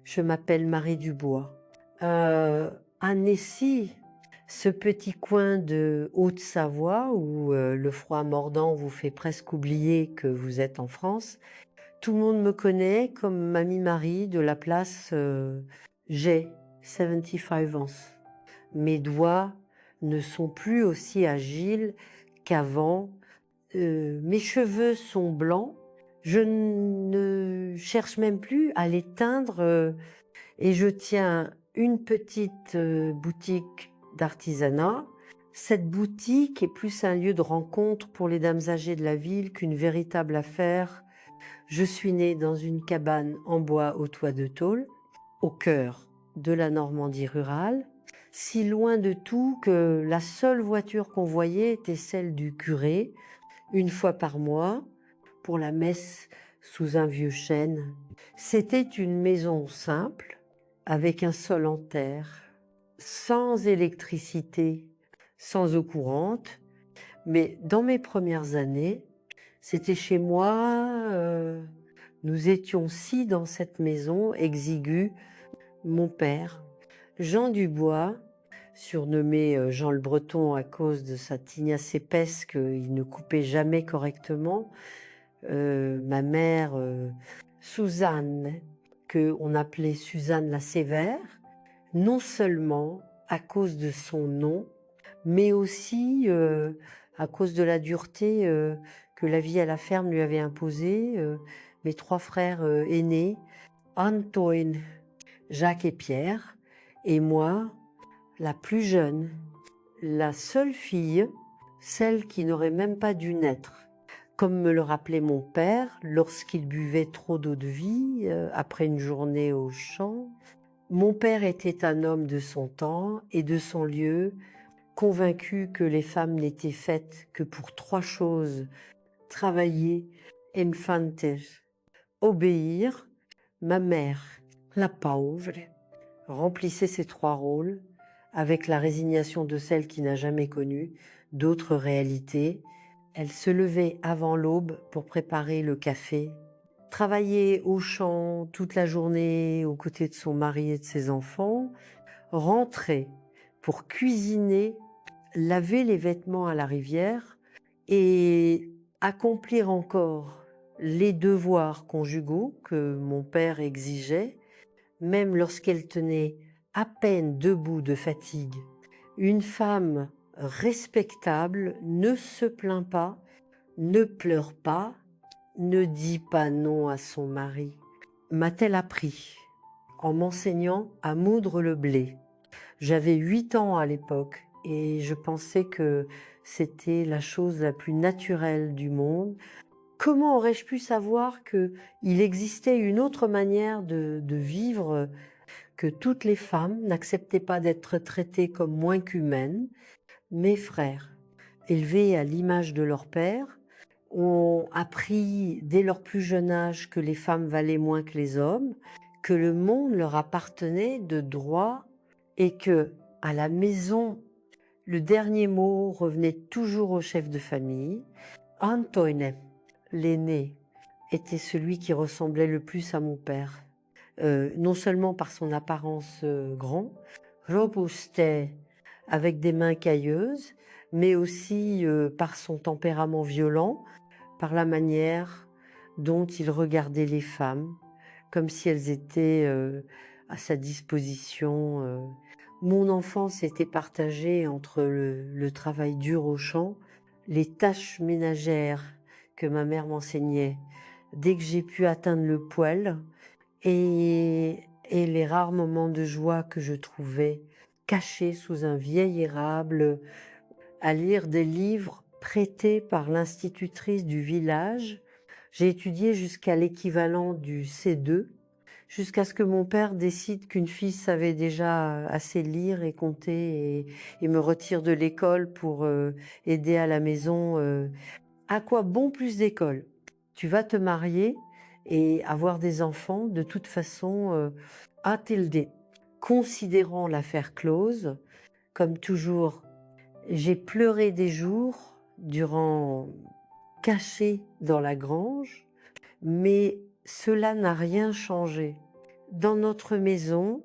Je m'appelle Marie Dubois. À Nessy, ce petit coin de Haute-Savoie où le froid mordant vous fait presque oublier que vous êtes en France, tout le monde me connaît comme Mamie Marie de la place J'ai 75 ans. Mes doigts ne sont plus aussi agiles qu'avant. Mes cheveux sont blancs. Je ne cherche même plus à les teindre et je tiens une petite boutique d'artisanat. Cette boutique est plus un lieu de rencontre pour les dames âgées de la ville qu'une véritable affaire. Je suis née dans une cabane en bois au toit de tôle, au cœur de la Normandie rurale, si loin de tout que la seule voiture qu'on voyait était celle du curé, une fois par mois, pour la messe sous un vieux chêne. C'était une maison simple, avec un sol en terre, sans électricité, sans eau courante, mais dans mes premières années, c'était chez moi, nous étions 6 dans cette maison exiguë, mon père, Jean Dubois, surnommé Jean le Breton à cause de sa tignasse épaisse qu'il ne coupait jamais correctement, ma mère Suzanne, qu'on appelait Suzanne la Sévère, non seulement à cause de son nom, mais aussi à cause de la dureté que la vie à la ferme lui avait imposée. Mes 3 frères aînés, Antoine, Jacques et Pierre, et moi, la plus jeune, la seule fille, celle qui n'aurait même pas dû naître. Comme me le rappelait mon père, lorsqu'il buvait trop d'eau de vie après une journée au champ, mon père était un homme de son temps et de son lieu, convaincu que les femmes n'étaient faites que pour 3 choses: travailler, infanter, obéir. Ma mère, la pauvre, remplissait ces 3 rôles avec la résignation de celle qui n'a jamais connu d'autres réalités. Elle se levait avant l'aube pour préparer le café, travaillait au champ toute la journée aux côtés de son mari et de ses enfants, rentrait pour cuisiner, laver les vêtements à la rivière et accomplir encore les devoirs conjugaux que mon père exigeait, même lorsqu'elle tenait à peine debout de fatigue. Une femme respectable ne se plaint pas, ne pleure pas, ne dit pas non à son mari. M'a-t-elle appris en m'enseignant à moudre le blé. J'avais 8 ans à l'époque et je pensais que c'était la chose la plus naturelle du monde. Comment aurais-je pu savoir qu'il existait une autre manière de vivre, que toutes les femmes n'acceptaient pas d'être traitées comme moins qu'humaines? Mes frères, élevés à l'image de leur père, ont appris dès leur plus jeune âge que les femmes valaient moins que les hommes, que le monde leur appartenait de droit et que, à la maison, le dernier mot revenait toujours au chef de famille. Antoine, l'aîné, était celui qui ressemblait le plus à mon père, non seulement par son apparence grand, robuste, avec des mains cailleuses, mais aussi par son tempérament violent, par la manière dont il regardait les femmes, comme si elles étaient à sa disposition. Mon enfance était partagée entre le travail dur au champ, les tâches ménagères que ma mère m'enseignait dès que j'ai pu atteindre le poêle, et les rares moments de joie que je trouvais cachés sous un vieil érable, à lire des livres prêtés par l'institutrice du village. J'ai étudié jusqu'à l'équivalent du C2, jusqu'à ce que mon père décide qu'une fille savait déjà assez lire et compter et me retire de l'école pour aider à la maison. À quoi bon plus d'école? Tu vas te marier et avoir des enfants, de toute façon, a-t-il dit. Considérant l'affaire close, comme toujours, j'ai pleuré des jours durant cachée dans la grange, mais cela n'a rien changé. Dans notre maison,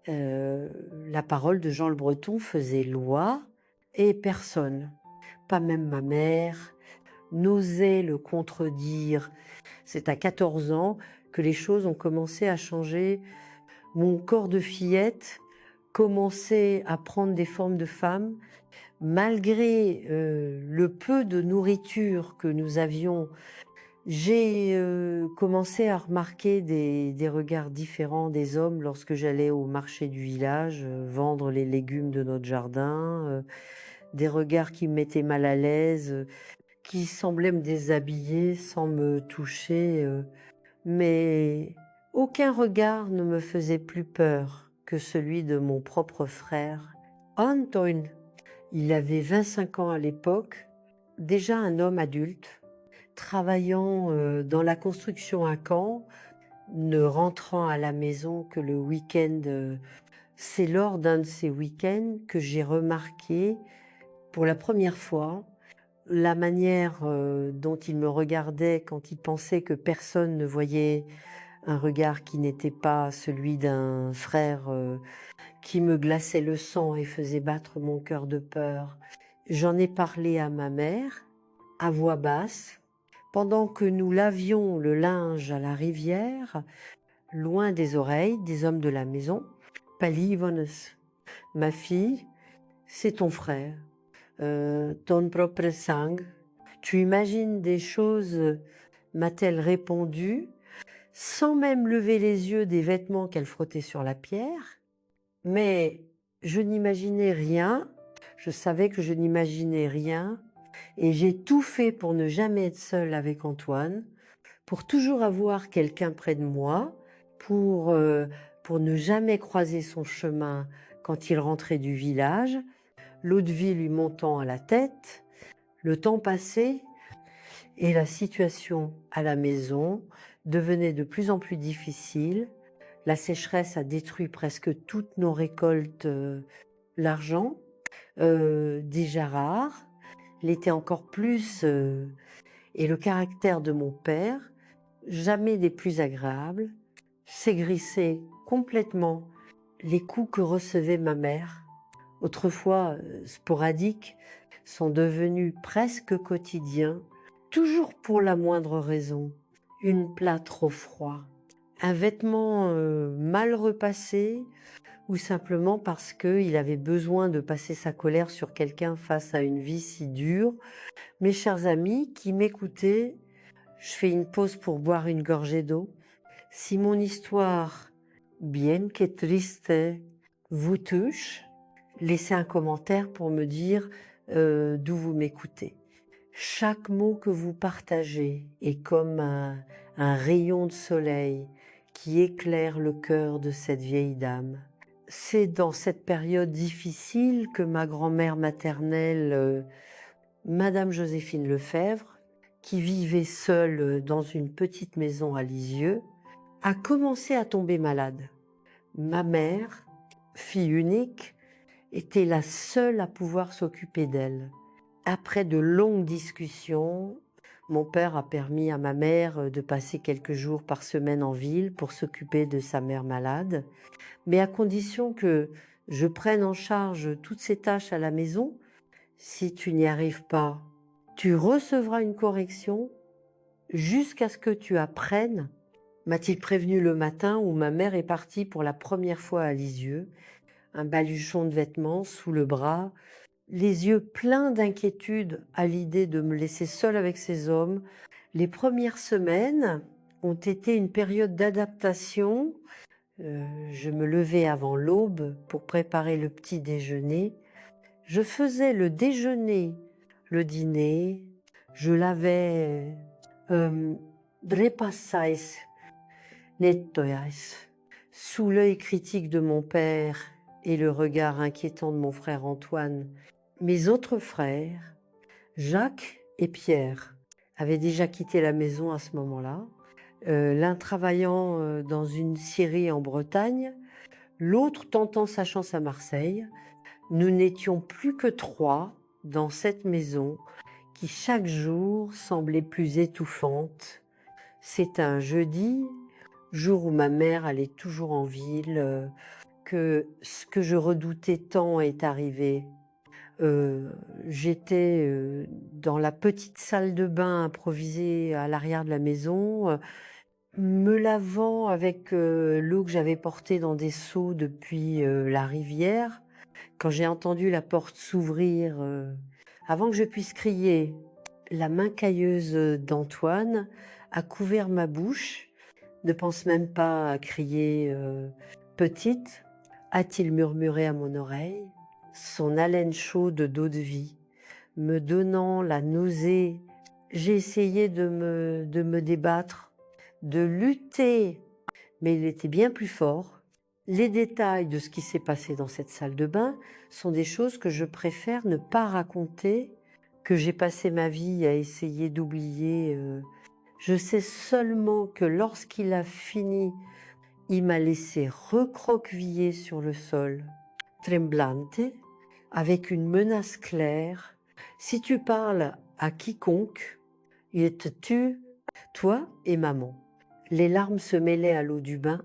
la parole de Jean le Breton faisait loi et personne, pas même ma mère, n'osait le contredire. C'est à 14 ans que les choses ont commencé à changer. Mon corps de fillette commençait à prendre des formes de femme. Malgré le peu de nourriture que nous avions, j'ai commencé à remarquer des regards différents des hommes lorsque j'allais au marché du village vendre les légumes de notre jardin, des regards qui me mettaient mal à l'aise, qui semblaient me déshabiller sans me toucher, mais aucun regard ne me faisait plus peur que celui de mon propre frère, Antoine. Il avait 25 ans à l'époque, déjà un homme adulte, travaillant dans la construction à Caen, ne rentrant à la maison que le week-end. C'est lors d'un de ces week-ends que j'ai remarqué pour la première fois la manière dont il me regardait quand il pensait que personne ne voyait un regard qui n'était pas celui d'un frère qui me glaçait le sang et faisait battre mon cœur de peur. J'en ai parlé à ma mère, à voix basse, pendant que nous lavions le linge à la rivière, loin des oreilles des hommes de la maison. Palivones, ma fille, c'est ton frère, ton propre sang. Tu imagines des choses, m'a-t-elle répondu, sans même lever les yeux des vêtements qu'elle frottait sur la pierre. Mais je n'imaginais rien, je savais que je n'imaginais rien, et j'ai tout fait pour ne jamais être seule avec Antoine, pour toujours avoir quelqu'un près de moi, pour ne jamais croiser son chemin quand il rentrait du village, l'eau de vie lui montant à la tête. Le temps passait et la situation à la maison devenait de plus en plus difficile. La sécheresse a détruit presque toutes nos récoltes, l'argent, déjà rare, l'était encore plus, et le caractère de mon père, jamais des plus agréables, s'aigrissait complètement les coups que recevait ma mère, autrefois sporadiques, sont devenus presque quotidiens, toujours pour la moindre raison, une plat trop froid, un vêtement mal repassé, ou simplement parce qu'il avait besoin de passer sa colère sur quelqu'un face à une vie si dure. Mes chers amis qui m'écoutez, je fais une pause pour boire une gorgée d'eau. Si mon histoire, bien que triste, vous touche, laissez un commentaire pour me dire d'où vous m'écoutez. Chaque mot que vous partagez est comme un rayon de soleil qui éclaire le cœur de cette vieille dame. C'est dans cette période difficile que ma grand-mère maternelle, Madame Joséphine Lefebvre, qui vivait seule dans une petite maison à Lisieux, a commencé à tomber malade. Ma mère, fille unique, était la seule à pouvoir s'occuper d'elle. Après de longues discussions, mon père a permis à ma mère de passer quelques jours par semaine en ville pour s'occuper de sa mère malade, mais à condition que je prenne en charge toutes ces tâches à la maison. Si tu n'y arrives pas, tu recevras une correction jusqu'à ce que tu apprennes, m'a-t-il prévenu le matin où ma mère est partie pour la première fois à Lisieux, un baluchon de vêtements sous le bras, les yeux pleins d'inquiétude à l'idée de me laisser seule avec ces hommes. Les premières semaines ont été une période d'adaptation. Je me levais avant l'aube pour préparer le petit déjeuner. Je faisais le déjeuner, le dîner. Je lavais repassais, nettoyais. Sous l'œil critique de mon père et le regard inquiétant de mon frère Antoine, mes autres frères, Jacques et Pierre, avaient déjà quitté la maison à ce moment-là, l'un travaillant dans une scierie en Bretagne, l'autre tentant sa chance à Marseille. Nous n'étions plus que 3 dans cette maison qui chaque jour semblait plus étouffante. C'est un jeudi jour où ma mère allait toujours en ville, que ce que je redoutais tant est arrivé. J'étais, dans la petite salle de bain improvisée à l'arrière de la maison, me lavant avec, l'eau que j'avais portée dans des seaux depuis, la rivière. Quand j'ai entendu la porte s'ouvrir, avant que je puisse crier, la main cailleuse, d'Antoine a couvert ma bouche. Ne pense même pas à crier, «Petite», a-t-il murmuré à mon oreille, son haleine chaude d'eau-de-vie me donnant la nausée. J'ai essayé de me débattre, de lutter, mais il était bien plus fort. Les détails de ce qui s'est passé dans cette salle de bain sont des choses que je préfère ne pas raconter, que j'ai passé ma vie à essayer d'oublier. Je sais seulement que lorsqu'il a fini, il m'a laissé recroqueviller sur le sol, tremblante, avec une menace claire. Si tu parles à quiconque, il te tue, toi et maman. Les larmes se mêlaient à l'eau du bain,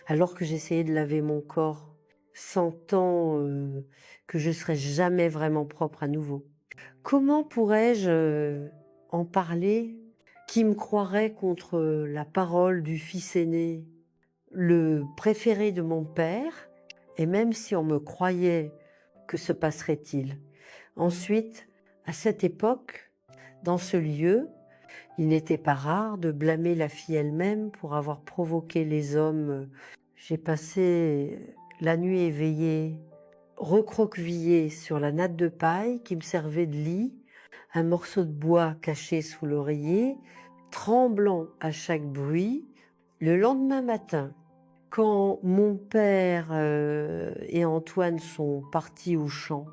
alors que j'essayais de laver mon corps, sentant que je serais jamais vraiment propre à nouveau. Comment pourrais-je en parler? Qui me croirait contre la parole du fils aîné, le préféré de mon père? Et même si on me croyait, que se passerait-il? Ensuite, à cette époque, dans ce lieu, il n'était pas rare de blâmer la fille elle-même pour avoir provoqué les hommes. J'ai passé la nuit éveillée, recroquevillée sur la natte de paille qui me servait de lit, un morceau de bois caché sous l'oreiller, tremblant à chaque bruit. Le lendemain matin, quand mon père et Antoine sont partis au champ,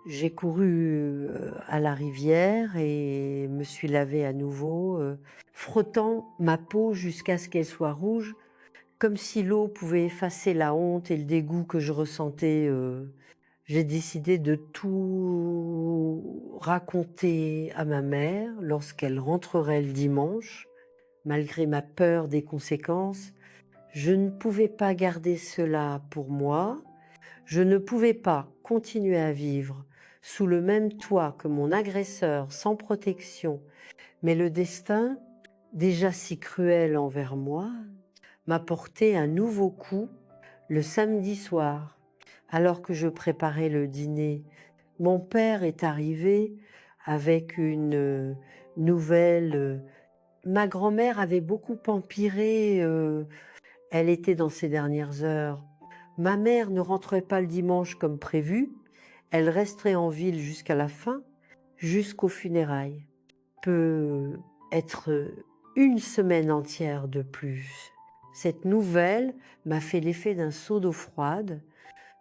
j'ai couru à la rivière et me suis lavée à nouveau, frottant ma peau jusqu'à ce qu'elle soit rouge, comme si l'eau pouvait effacer la honte et le dégoût que je ressentais. J'ai décidé de tout raconter à ma mère lorsqu'elle rentrerait le dimanche, malgré ma peur des conséquences. Je ne pouvais pas garder cela pour moi. Je ne pouvais pas continuer à vivre sous le même toit que mon agresseur sans protection, mais le destin, déjà si cruel envers moi, m'a porté un nouveau coup le samedi soir, alors que je préparais le dîner. Mon père est arrivé avec une nouvelle. Ma grand-mère avait beaucoup empiré, elle était dans ses dernières heures. Ma mère ne rentrait pas le dimanche comme prévu, elle resterait en ville jusqu'à la fin, jusqu'aux funérailles. Peut être une semaine entière de plus. Cette nouvelle m'a fait l'effet d'un seau d'eau froide.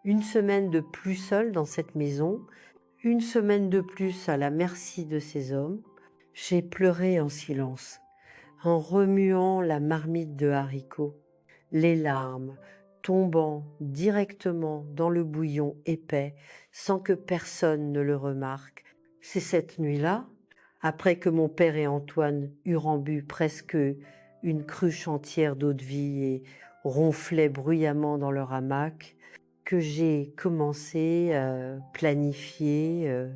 Une semaine de plus seule dans cette maison, une semaine de plus à la merci de ces hommes. J'ai pleuré en silence, en remuant la marmite de haricots, les larmes tombant directement dans le bouillon épais sans que personne ne le remarque. C'est cette nuit-là, après que mon père et Antoine eurent bu presque une cruche entière d'eau-de-vie et ronflaient bruyamment dans leur hamac, que j'ai commencé à planifier.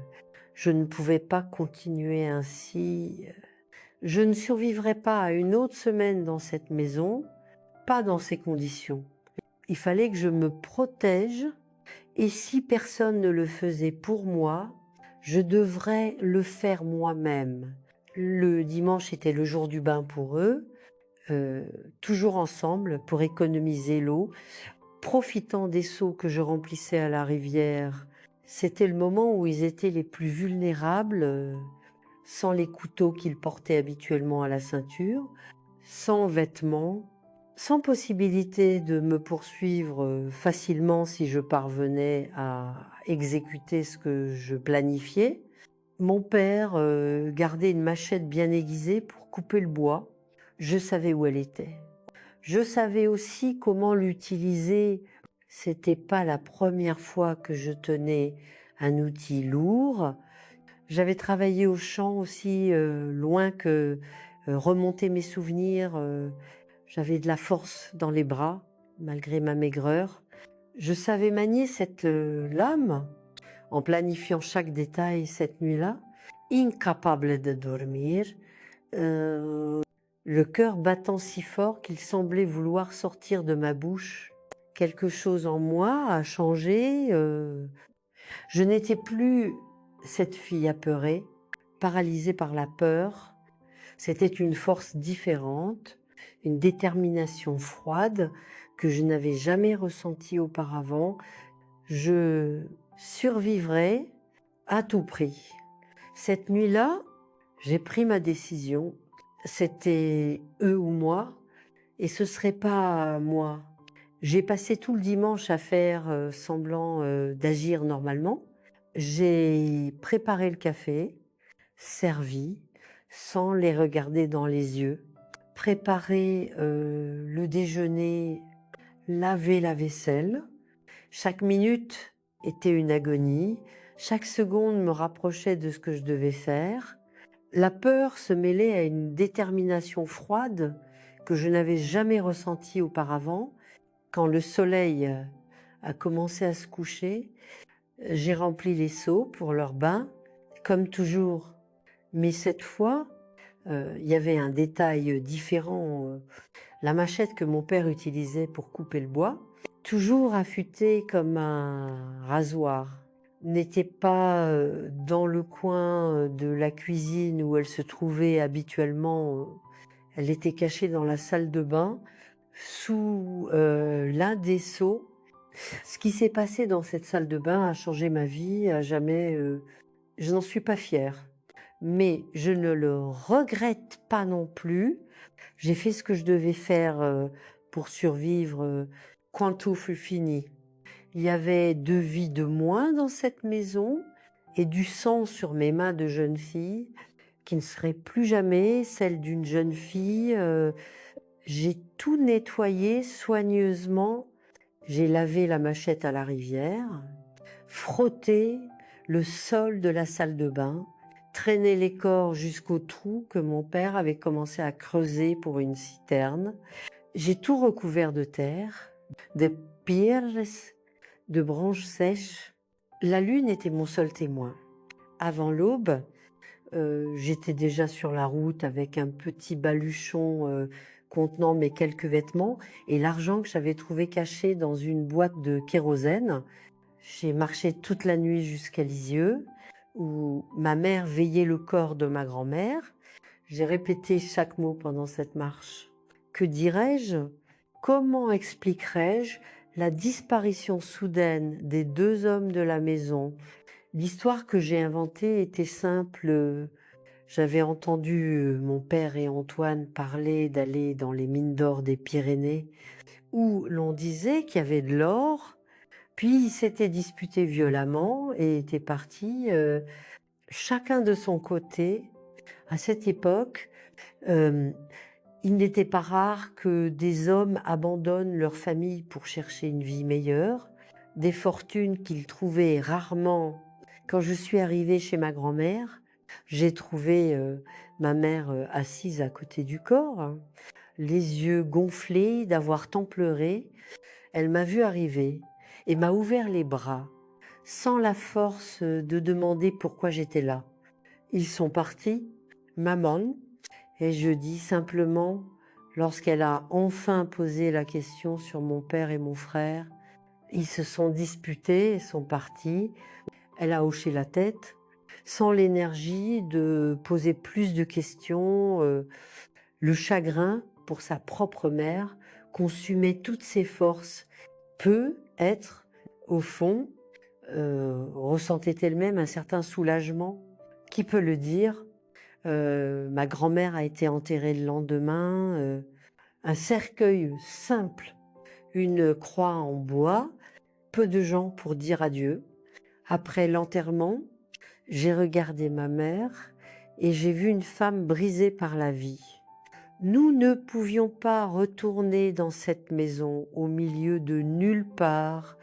Je ne pouvais pas continuer ainsi. Je ne survivrais pas à une autre semaine dans cette maison, pas dans ces conditions. Il fallait que je me protège et si personne ne le faisait pour moi, je devrais le faire moi-même. Le dimanche était le jour du bain pour eux, toujours ensemble pour économiser l'eau, profitant des seaux que je remplissais à la rivière. C'était le moment où ils étaient les plus vulnérables, sans les couteaux qu'ils portaient habituellement à la ceinture, sans vêtements, sans possibilité de me poursuivre facilement si je parvenais à exécuter ce que je planifiais. Mon père gardait une machette bien aiguisée pour couper le bois. Je savais où elle était. Je savais aussi comment l'utiliser. C'était pas la première fois que je tenais un outil lourd. J'avais travaillé au champ aussi loin que remonter mes souvenirs. J'avais de la force dans les bras, malgré ma maigreur. Je savais manier cette lame en planifiant chaque détail cette nuit-là, incapable de dormir, le cœur battant si fort qu'il semblait vouloir sortir de ma bouche. Quelque chose en moi a changé. Je n'étais plus cette fille apeurée, paralysée par la peur. C'était une force différente, une détermination froide que je n'avais jamais ressentie auparavant. Je survivrai à tout prix. Cette nuit-là, j'ai pris ma décision. C'était eux ou moi, et ce serait pas moi. J'ai passé tout le dimanche à faire semblant d'agir normalement. J'ai préparé le café, servi, sans les regarder dans les yeux, préparé le déjeuner, lavé la vaisselle. Chaque minute était une agonie, chaque seconde me rapprochait de ce que je devais faire. La peur se mêlait à une détermination froide que je n'avais jamais ressentie auparavant. Quand le soleil a commencé à se coucher, j'ai rempli les seaux pour leur bain, comme toujours. Mais cette fois, il y avait un détail différent. La machette que mon père utilisait pour couper le bois, toujours affûtée comme un rasoir, n'était pas dans le coin de la cuisine où elle se trouvait habituellement. Elle était cachée dans la salle de bain, sous l'un des seaux. Ce qui s'est passé dans cette salle de bain a changé ma vie à jamais. Je n'en suis pas fière, mais je ne le regrette pas non plus. J'ai fait ce que je devais faire pour survivre. Quanto fut fini. Il y avait 2 vies de moins dans cette maison et du sang sur mes mains de jeune fille qui ne serait plus jamais celle d'une jeune fille. J'ai tout nettoyé soigneusement. J'ai lavé la machette à la rivière, frotté le sol de la salle de bain, traîné les corps jusqu'au trou que mon père avait commencé à creuser pour une citerne. J'ai tout recouvert de terre, de pierres, de branches sèches. La lune était mon seul témoin. Avant l'aube, j'étais déjà sur la route avec un petit baluchon contenant mes quelques vêtements et l'argent que j'avais trouvé caché dans une boîte de kérosène. J'ai marché toute la nuit jusqu'à Lisieux, où ma mère veillait le corps de ma grand-mère. J'ai répété chaque mot pendant cette marche. Que dirais-je? Comment expliquerais-je la disparition soudaine des 2 hommes de la maison? L'histoire que j'ai inventée était simple. J'avais entendu mon père et Antoine parler d'aller dans les mines d'or des Pyrénées, où l'on disait qu'il y avait de l'or, puis ils s'étaient disputés violemment et étaient partis chacun de son côté. À cette époque, il n'était pas rare que des hommes abandonnent leur famille pour chercher une vie meilleure, des fortunes qu'ils trouvaient rarement. Quand je suis arrivée chez ma grand-mère, j'ai trouvé ma mère assise à côté du corps, hein, les yeux gonflés d'avoir tant pleuré. Elle m'a vue arriver et m'a ouvert les bras, sans la force de demander pourquoi j'étais là. Ils sont partis, maman, et je dis simplement, lorsqu'elle a enfin posé la question sur mon père et mon frère, ils se sont disputés et sont partis. Elle a hoché la tête, sans l'énergie de poser plus de questions. Le chagrin pour sa propre mère consumait toutes ses forces. Peut être, au fond, ressentait elle-même un certain soulagement. Qui peut le dire? Ma grand-mère a été enterrée le lendemain. Un cercueil simple, une croix en bois, peu de gens pour dire adieu. Après l'enterrement, j'ai regardé ma mère et j'ai vu une femme brisée par la vie. Nous ne pouvions pas retourner dans cette maison au milieu de nulle part,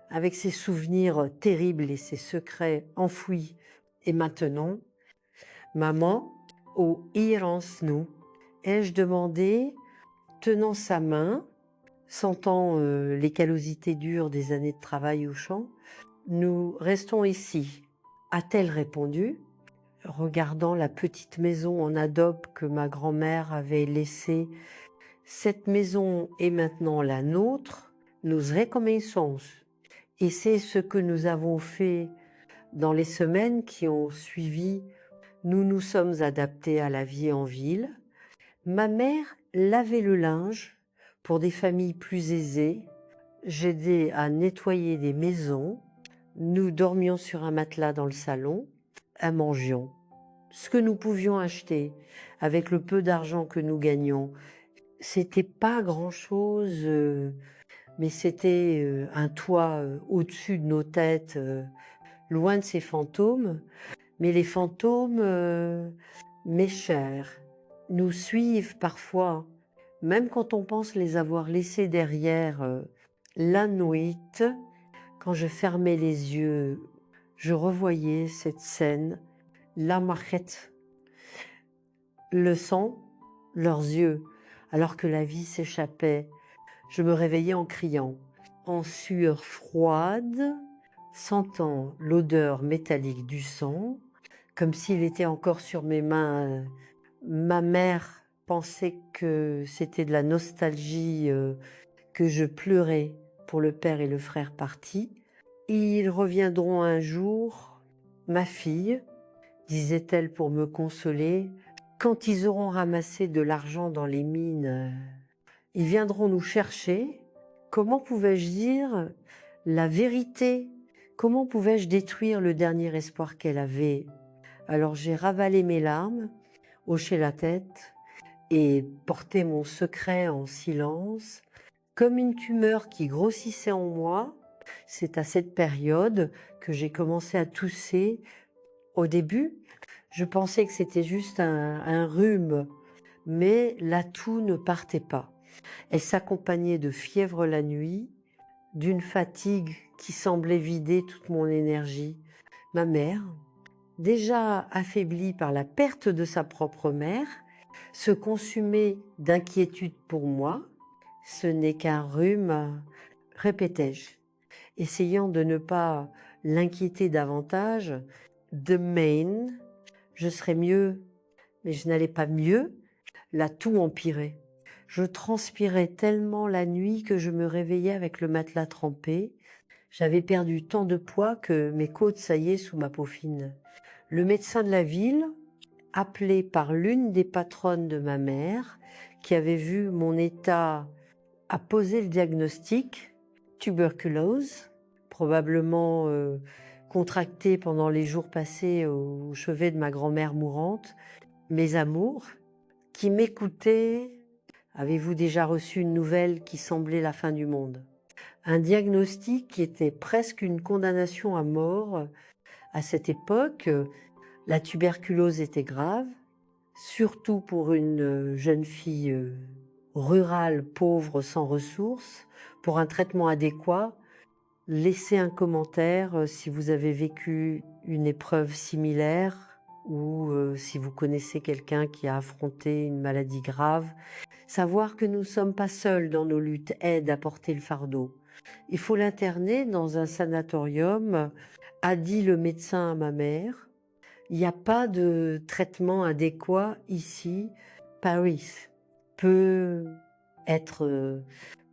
avec ses souvenirs terribles et ses secrets enfouis. Et maintenant, maman, où irons-nous? Ai-je demandé, tenant sa main, sentant les callosités dures des années de travail au champ, nous restons ici. A-t-elle répondu, regardant la petite maison en adobe que ma grand-mère avait laissée. Cette maison est maintenant la nôtre, nous recomeçamos. Et c'est ce que nous avons fait dans les semaines qui ont suivi. Nous nous sommes adaptés à la vie en ville. Ma mère lavait le linge pour des familles plus aisées. J'aidais à nettoyer des maisons. Nous dormions sur un matelas dans le salon, mangions ce que nous pouvions acheter avec le peu d'argent que nous gagnions. C'était pas grand-chose, mais c'était un toit au-dessus de nos têtes, loin de ces fantômes. Mais les fantômes, mes chers, nous suivent parfois, même quand on pense les avoir laissés derrière. La nuit, quand je fermais les yeux, je revoyais cette scène, la marquette, le sang, leurs yeux, alors que la vie s'échappait. Je me réveillais en criant, en sueur froide, sentant l'odeur métallique du sang, comme s'il était encore sur mes mains. Ma mère pensait que c'était de la nostalgie, que je pleurais pour le père et le frère partis. Ils reviendront un jour, ma fille, disait-elle pour me consoler, quand ils auront ramassé de l'argent dans les mines. Ils viendront nous chercher. Comment pouvais-je dire la vérité? Comment pouvais-je détruire le dernier espoir qu'elle avait? Alors j'ai ravalé mes larmes, hoché la tête et porté mon secret en silence, comme une tumeur qui grossissait en moi. C'est à cette période que j'ai commencé à tousser. Au début, je pensais que c'était juste un rhume, mais la toux ne partait pas. Elle s'accompagnait de fièvre la nuit, d'une fatigue qui semblait vider toute mon énergie. Ma mère, déjà affaiblie par la perte de sa propre mère, se consumait d'inquiétude pour moi. Ce n'est qu'un rhume, répétais-je, essayant de ne pas l'inquiéter davantage. Demain, je serais mieux, mais je n'allais pas mieux, la toux empirait. Je transpirais tellement la nuit que je me réveillais avec le matelas trempé. J'avais perdu tant de poids que mes côtes saillaient sous ma peau fine. Le médecin de la ville, appelé par l'une des patronnes de ma mère, qui avait vu mon état, a posé le diagnostic, tuberculose, probablement contractée pendant les jours passés au chevet de ma grand-mère mourante. Mes amours, qui m'écoutaient, avez-vous déjà reçu une nouvelle qui semblait la fin du monde? Un diagnostic qui était presque une condamnation à mort. À cette époque, la tuberculose était grave, surtout pour une jeune fille rurale, pauvre, sans ressources. Pour un traitement adéquat, laissez un commentaire si vous avez vécu une épreuve similaire ou si vous connaissez quelqu'un qui a affronté une maladie grave. Savoir que nous ne sommes pas seuls dans nos luttes aide à porter le fardeau. Il faut l'interner dans un sanatorium, a dit le médecin à ma mère. Il n'y a pas de traitement adéquat ici. Paris peut être...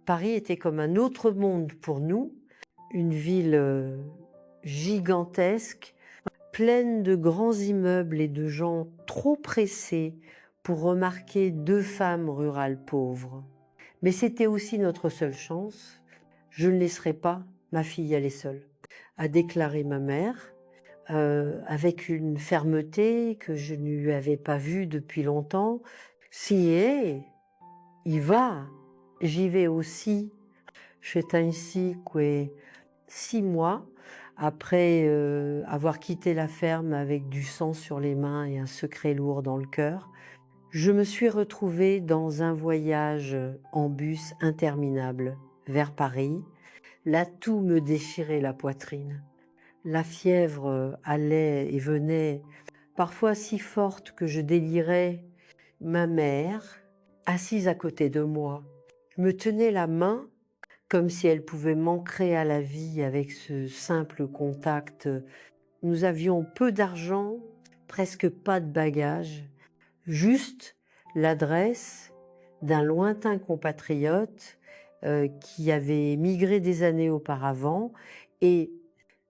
Paris était comme un autre monde pour nous, une ville gigantesque, pleine de grands immeubles et de gens trop pressés pour remarquer deux femmes rurales pauvres. Mais c'était aussi notre seule chance. Je ne laisserai pas ma fille aller seule, a déclaré ma mère, avec une fermeté que je ne lui avais pas vue depuis longtemps. Si il va, j'y vais aussi. C'est ainsi que 6 mois après avoir quitté la ferme avec du sang sur les mains et un secret lourd dans le cœur, je me suis retrouvée dans un voyage en bus interminable vers Paris. La toux me déchirait la poitrine. La fièvre allait et venait, parfois si forte que je délirais. Ma mère, assise à côté de moi, me tenait la main comme si elle pouvait m'ancrer à la vie avec ce simple contact. Nous avions peu d'argent, presque pas de bagages, juste l'adresse d'un lointain compatriote qui avait migré des années auparavant et,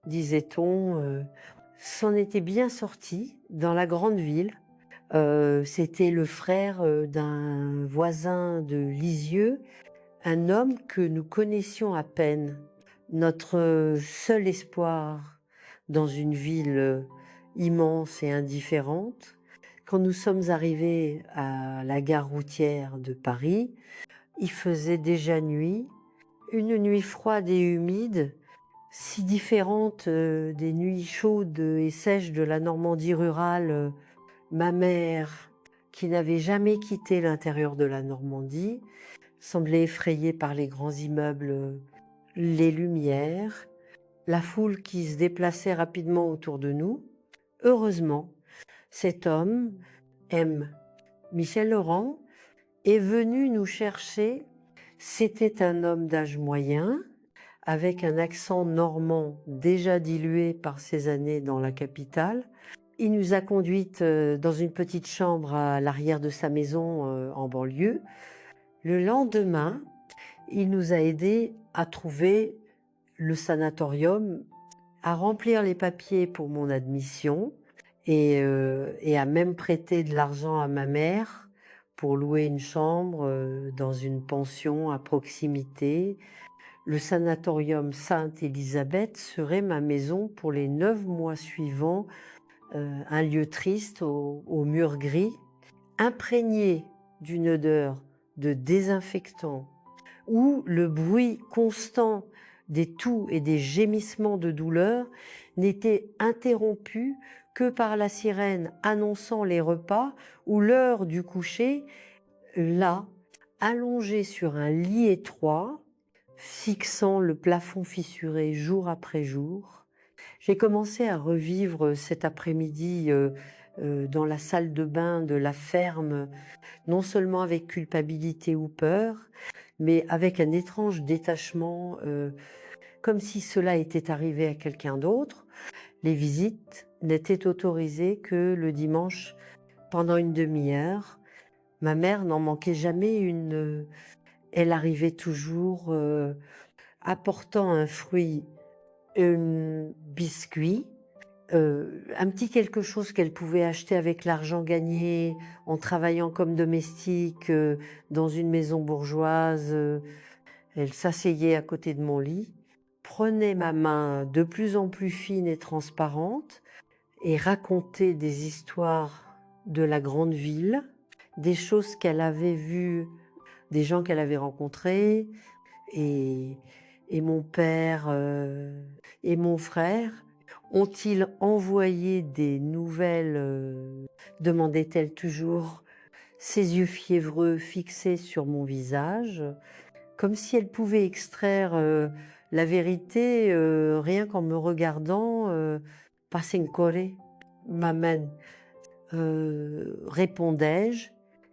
disait-on, s'en était bien sorti dans la grande ville. C'était le frère d'un voisin de Lisieux, un homme que nous connaissions à peine. Notre seul espoir dans une ville immense et indifférente. Quand nous sommes arrivés à la gare routière de Paris, il faisait déjà nuit, une nuit froide et humide, si différente des nuits chaudes et sèches de la Normandie rurale. Ma mère, qui n'avait jamais quitté l'intérieur de la Normandie, semblait effrayée par les grands immeubles, les lumières, la foule qui se déplaçait rapidement autour de nous. Heureusement, cet homme, M. Michel Laurent, est venu nous chercher. C'était un homme d'âge moyen, avec un accent normand déjà dilué par ses années dans la capitale. Il nous a conduites dans une petite chambre à l'arrière de sa maison en banlieue. Le lendemain, il nous a aidés à trouver le sanatorium, à remplir les papiers pour mon admission et à même prêter de l'argent à ma mère pour louer une chambre dans une pension à proximité. Le sanatorium Sainte-Élisabeth serait ma maison pour les 9 mois suivants, un lieu triste aux murs gris, imprégné d'une odeur de désinfectant, où le bruit constant des toux et des gémissements de douleur n'était interrompu que par la sirène annonçant les repas ou l'heure du coucher. Là, allongé sur un lit étroit, fixant le plafond fissuré jour après jour, j'ai commencé à revivre cet après-midi dans la salle de bain de la ferme, non seulement avec culpabilité ou peur, mais avec un étrange détachement, comme si cela était arrivé à quelqu'un d'autre. Les visites n'étaient autorisées que le dimanche pendant une demi-heure. Ma mère n'en manquait jamais une. Elle arrivait toujours apportant un fruit, un biscuit, un petit quelque chose qu'elle pouvait acheter avec l'argent gagné en travaillant comme domestique dans une maison bourgeoise. Elle s'asseyait à côté de mon lit, prenait ma main de plus en plus fine et transparente et racontait des histoires de la grande ville, des choses qu'elle avait vues, des gens qu'elle avait rencontrés, et, et mon père et mon frère ont-ils envoyé des nouvelles, demandait-elle toujours, ses yeux fiévreux fixés sur mon visage, comme si elle pouvait extraire la vérité rien qu'en me regardant Pasenkore, maman, répondais-je,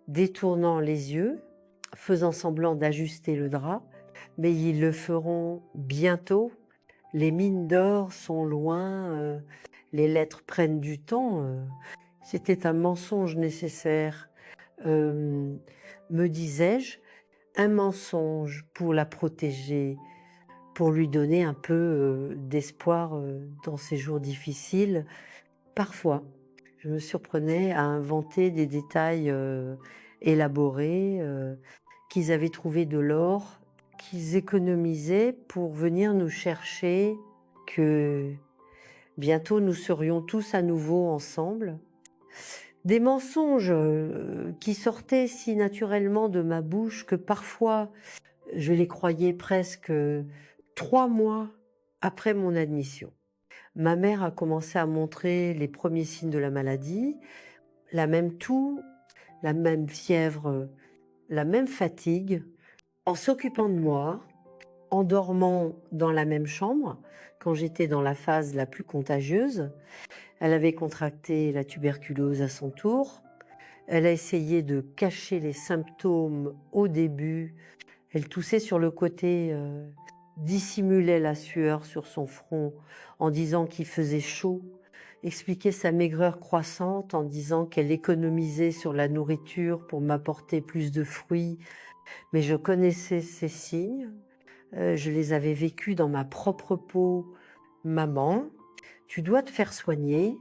détournant les yeux, faisant semblant d'ajuster le drap. Mais ils le feront bientôt. Les mines d'or sont loin, les lettres prennent du temps. C'était un mensonge nécessaire, me disais-je, un mensonge pour la protéger, pour lui donner un peu d'espoir dans ces jours difficiles. Parfois, je me surprenais à inventer des détails élaborés, qu'ils avaient trouvé de l'or, qu'ils économisaient pour venir nous chercher, que bientôt nous serions tous à nouveau ensemble. Des mensonges qui sortaient si naturellement de ma bouche que parfois je les croyais presque 3 mois après mon admission. Ma mère a commencé à montrer les premiers signes de la maladie, la même toux, la même fièvre, la même fatigue. En s'occupant de moi, en dormant dans la même chambre, quand j'étais dans la phase la plus contagieuse, elle avait contracté la tuberculose à son tour. Elle a essayé de cacher les symptômes au début. Elle toussait sur le côté, dissimulait la sueur sur son front en disant qu'il faisait chaud, expliquait sa maigreur croissante en disant qu'elle économisait sur la nourriture pour m'apporter plus de fruits. Mais je connaissais ces signes, je les avais vécus dans ma propre peau. Maman, tu dois te faire soigner,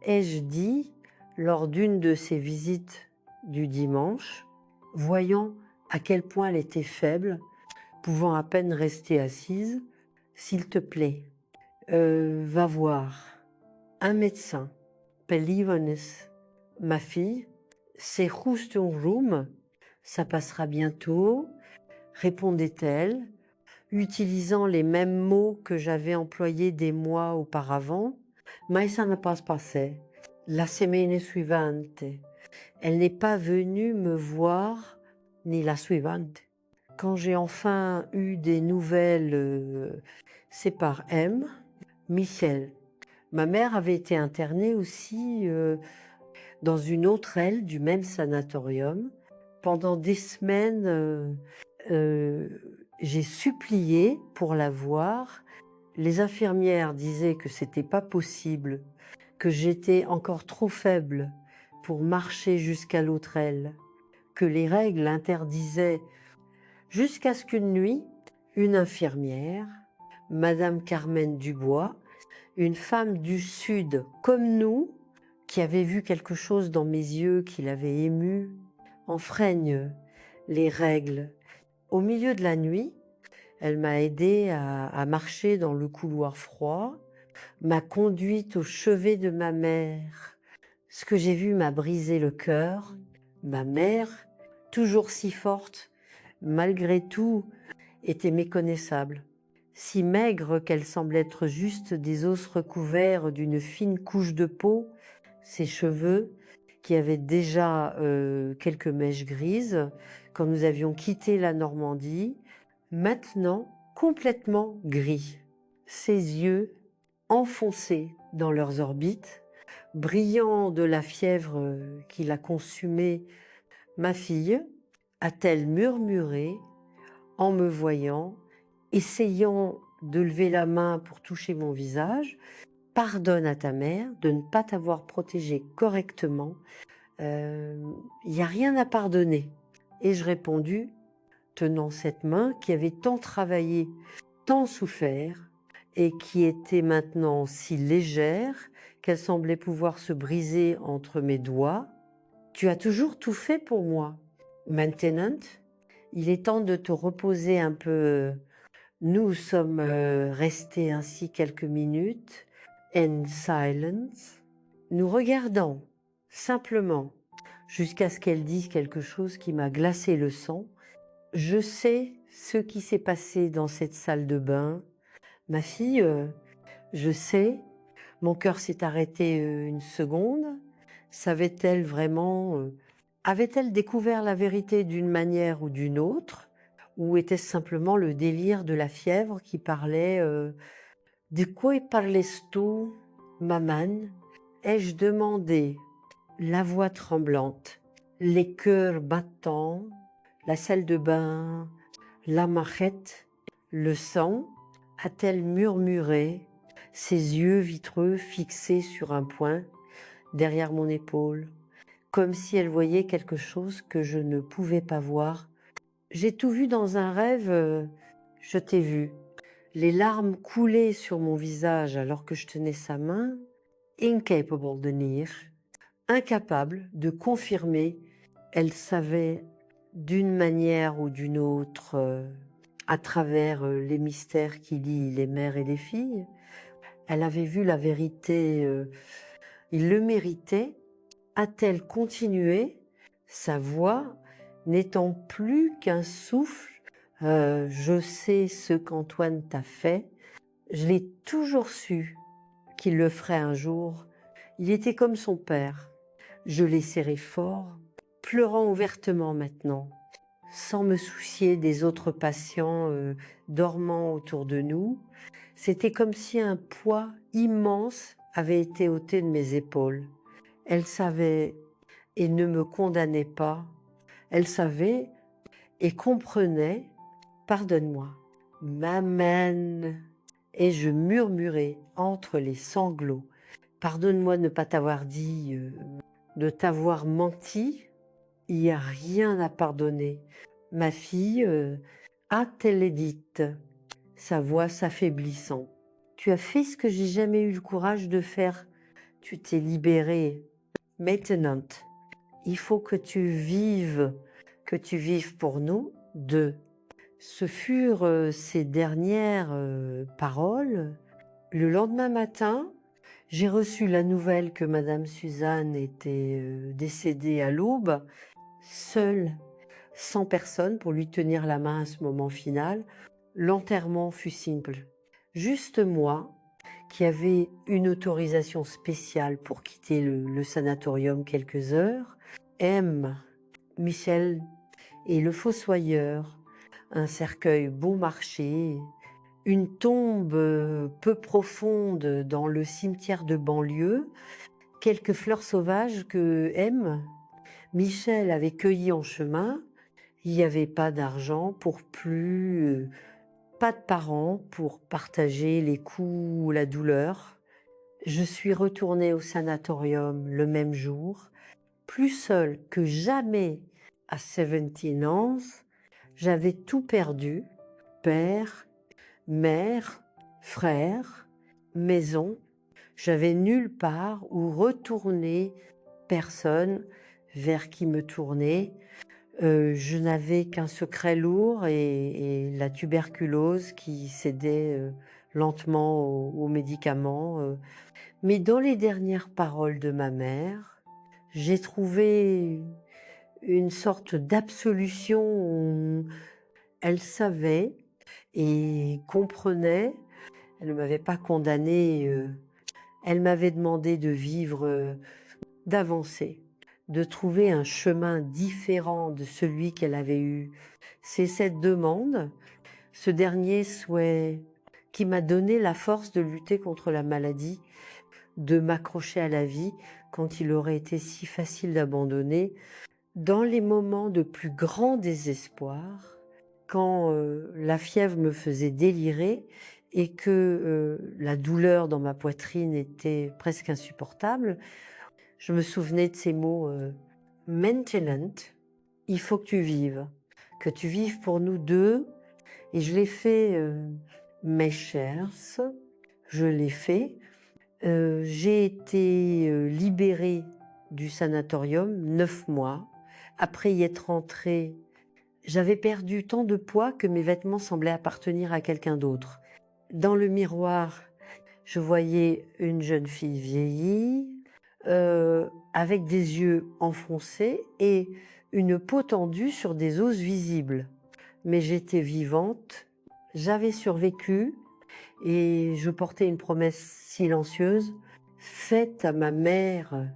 ai-je dit lors d'une de ces visites du dimanche, voyant à quel point elle était faible, pouvant à peine rester assise. S'il te plaît, va voir un médecin, Pellivones, ma fille, c'est juste un rhume, ça passera bientôt, répondait-elle, utilisant les mêmes mots que j'avais employés des mois auparavant. Mais ça ne passe pas. La semaine suivante, elle n'est pas venue me voir, ni la suivante. Quand j'ai enfin eu des nouvelles, c'est par M, Michel. Ma mère avait été internée aussi dans une autre aile du même sanatorium. Pendant des semaines, j'ai supplié pour la voir. Les infirmières disaient que c'était pas possible, que j'étais encore trop faible pour marcher jusqu'à l'autre aile, que les règles interdisaient, jusqu'à ce qu'une nuit, une infirmière, Madame Carmen Dubois, une femme du Sud comme nous, qui avait vu quelque chose dans mes yeux qui l'avait émue, enfreigne les règles. Au milieu de la nuit, elle m'a aidée à marcher dans le couloir froid, m'a conduite au chevet de ma mère. Ce que j'ai vu m'a brisé le cœur. Ma mère, toujours si forte, malgré tout, était méconnaissable. Si maigre qu'elle semble être juste des os recouverts d'une fine couche de peau, ses cheveux, qui avaient déjà quelques mèches grises quand nous avions quitté la Normandie, maintenant complètement gris. Ses yeux enfoncés dans leurs orbites, brillant de la fièvre qui la consumait. Ma fille, a-t-elle murmuré en me voyant, essayant de lever la main pour toucher mon visage, pardonne à ta mère de ne pas t'avoir protégée correctement. Il n'y a rien à pardonner. Et je répondis, tenant cette main qui avait tant travaillé, tant souffert, et qui était maintenant si légère qu'elle semblait pouvoir se briser entre mes doigts. Tu as toujours tout fait pour moi. Maintenant, il est temps de te reposer un peu. Nous sommes restés ainsi quelques minutes, in silence, nous regardant simplement jusqu'à ce qu'elle dise quelque chose qui m'a glacé le sang. Je sais ce qui s'est passé dans cette salle de bain. Ma fille, je sais, mon cœur s'est arrêté une seconde. Savait-elle vraiment, avait-elle découvert la vérité d'une manière ou d'une autre? Ou était-ce simplement le délire de la fièvre qui parlait de quoi parles-tu, maman? Ai-je demandé, la voix tremblante, les cœurs battants, la salle de bain, la marette, le sang? A-t-elle murmuré, ses yeux vitreux fixés sur un point derrière mon épaule, comme si elle voyait quelque chose que je ne pouvais pas voir? J'ai tout vu dans un rêve, je t'ai vu. Les larmes coulaient sur mon visage alors que je tenais sa main, incapable de nier, incapable de confirmer. Elle savait d'une manière ou d'une autre, à travers les mystères qui lient les mères et les filles, elle avait vu la vérité, il le méritait. A-t-elle continué, sa voix n'étant plus qu'un souffle? Je sais ce qu'Antoine t'a fait. Je l'ai toujours su qu'il le ferait un jour. Il était comme son père. Je l'ai serré fort, pleurant ouvertement maintenant, sans me soucier des autres patients dormant autour de nous. C'était comme si un poids immense avait été ôté de mes épaules. Elle savait et ne me condamnait pas. Elle savait et comprenait. Pardonne-moi, maman. Et je murmurais entre les sanglots. Pardonne-moi de ne pas t'avoir dit, de t'avoir menti. Il n'y a rien à pardonner. Ma fille, a-t-elle dit, sa voix s'affaiblissant. Tu as fait ce que j'ai jamais eu le courage de faire. Tu t'es libérée. Maintenant, il faut que tu vives pour nous deux. Ce furent ces dernières paroles. Le lendemain matin, j'ai reçu la nouvelle que Madame Suzanne était décédée à l'aube, seule, sans personne pour lui tenir la main à ce moment final. L'enterrement fut simple. Juste moi, qui avait une autorisation spéciale pour quitter le sanatorium quelques heures, M, Michel et le fossoyeur, un cercueil bon marché, une tombe peu profonde dans le cimetière de banlieue, quelques fleurs sauvages que M, Michel avait cueillies en chemin. Il n'y avait pas d'argent pour plus, pas de parents pour partager les coups ou la douleur. Je suis retournée au sanatorium le même jour, plus seule que jamais à 17 ans. J'avais tout perdu, père, mère, frère, maison. J'avais nulle part où retourner, personne vers qui me tourner. Je n'avais qu'un secret lourd et la tuberculose qui cédait lentement aux médicaments. Mais dans les dernières paroles de ma mère, j'ai trouvé une sorte d'absolution. Elle savait et comprenait. Elle ne m'avait pas condamnée. Elle m'avait demandé de vivre, d'avancer, de trouver un chemin différent de celui qu'elle avait eu. C'est cette demande, ce dernier souhait qui m'a donné la force de lutter contre la maladie, de m'accrocher à la vie quand il aurait été si facile d'abandonner, dans les moments de plus grand désespoir, quand la fièvre me faisait délirer et que la douleur dans ma poitrine était presque insupportable. Je me souvenais de ces mots maintenant, il faut que tu vives pour nous deux. Et je l'ai fait, mes chers, je l'ai fait. J'ai été libérée du sanatorium 9 mois. Après y être rentrée, j'avais perdu tant de poids que mes vêtements semblaient appartenir à quelqu'un d'autre. Dans le miroir, je voyais une jeune fille vieillie, avec des yeux enfoncés et une peau tendue sur des os visibles. Mais j'étais vivante, j'avais survécu et je portais une promesse silencieuse faite à ma mère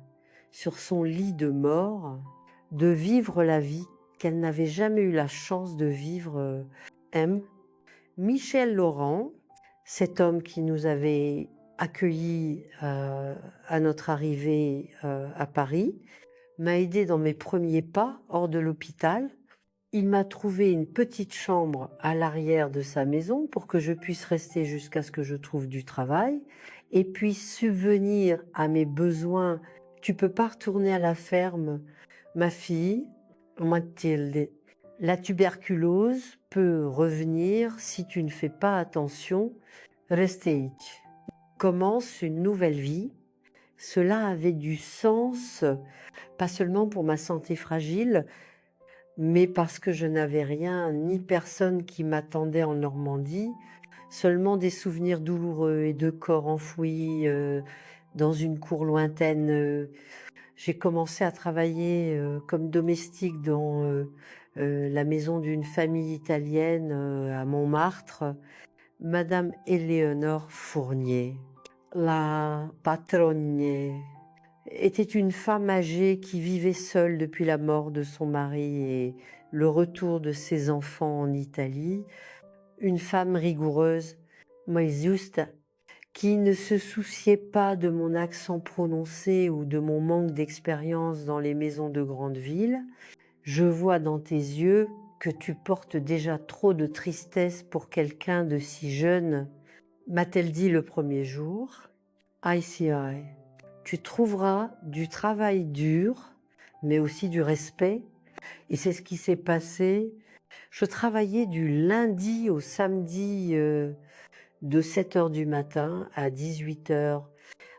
sur son lit de mort, de vivre la vie qu'elle n'avait jamais eu la chance de vivre. M. Michel Laurent, cet homme qui nous avait accueillis à notre arrivée à Paris, m'a aidé dans mes premiers pas hors de l'hôpital. Il m'a trouvé une petite chambre à l'arrière de sa maison pour que je puisse rester jusqu'à ce que je trouve du travail et puisse subvenir à mes besoins. Tu peux pas retourner à la ferme, ma fille, Mathilde. La tuberculose peut revenir si tu ne fais pas attention. Restez. Commence une nouvelle vie. Cela avait du sens, pas seulement pour ma santé fragile, mais parce que je n'avais rien ni personne qui m'attendait en Normandie, seulement des souvenirs douloureux et de corps enfouis dans une cour lointaine. J'ai commencé à travailler comme domestique dans la maison d'une famille italienne à Montmartre, Madame Éléonore Fournier, la patronne, était une femme âgée qui vivait seule depuis la mort de son mari et le retour de ses enfants en Italie. Une femme rigoureuse, mais juste, qui ne se souciait pas de mon accent prononcé ou de mon manque d'expérience dans les maisons de grande ville, je vois dans tes yeux que tu portes déjà trop de tristesse pour quelqu'un de si jeune, m'a-t-elle dit le premier jour. ICI, tu trouveras du travail dur, mais aussi du respect, et c'est ce qui s'est passé. Je travaillais du lundi au samedi de 7 heures du matin à 18 heures,